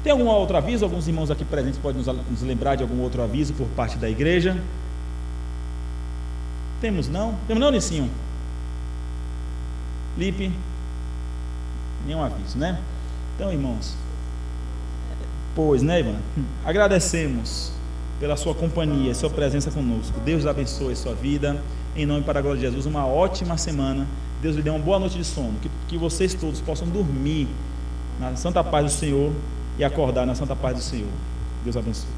A: Tem algum outro aviso? Alguns irmãos aqui presentes podem nos lembrar de algum outro aviso por parte da igreja? Temos não, Nicinho? Lipe? Nenhum aviso, né? Então, irmãos, pois, né, irmã? Agradecemos pela sua companhia, sua presença conosco. Deus abençoe a sua vida, em nome e para a glória de Jesus. Uma ótima semana. Deus lhe dê uma boa noite de sono, que vocês todos possam dormir na santa paz do Senhor e acordar na santa paz do Senhor. Deus abençoe.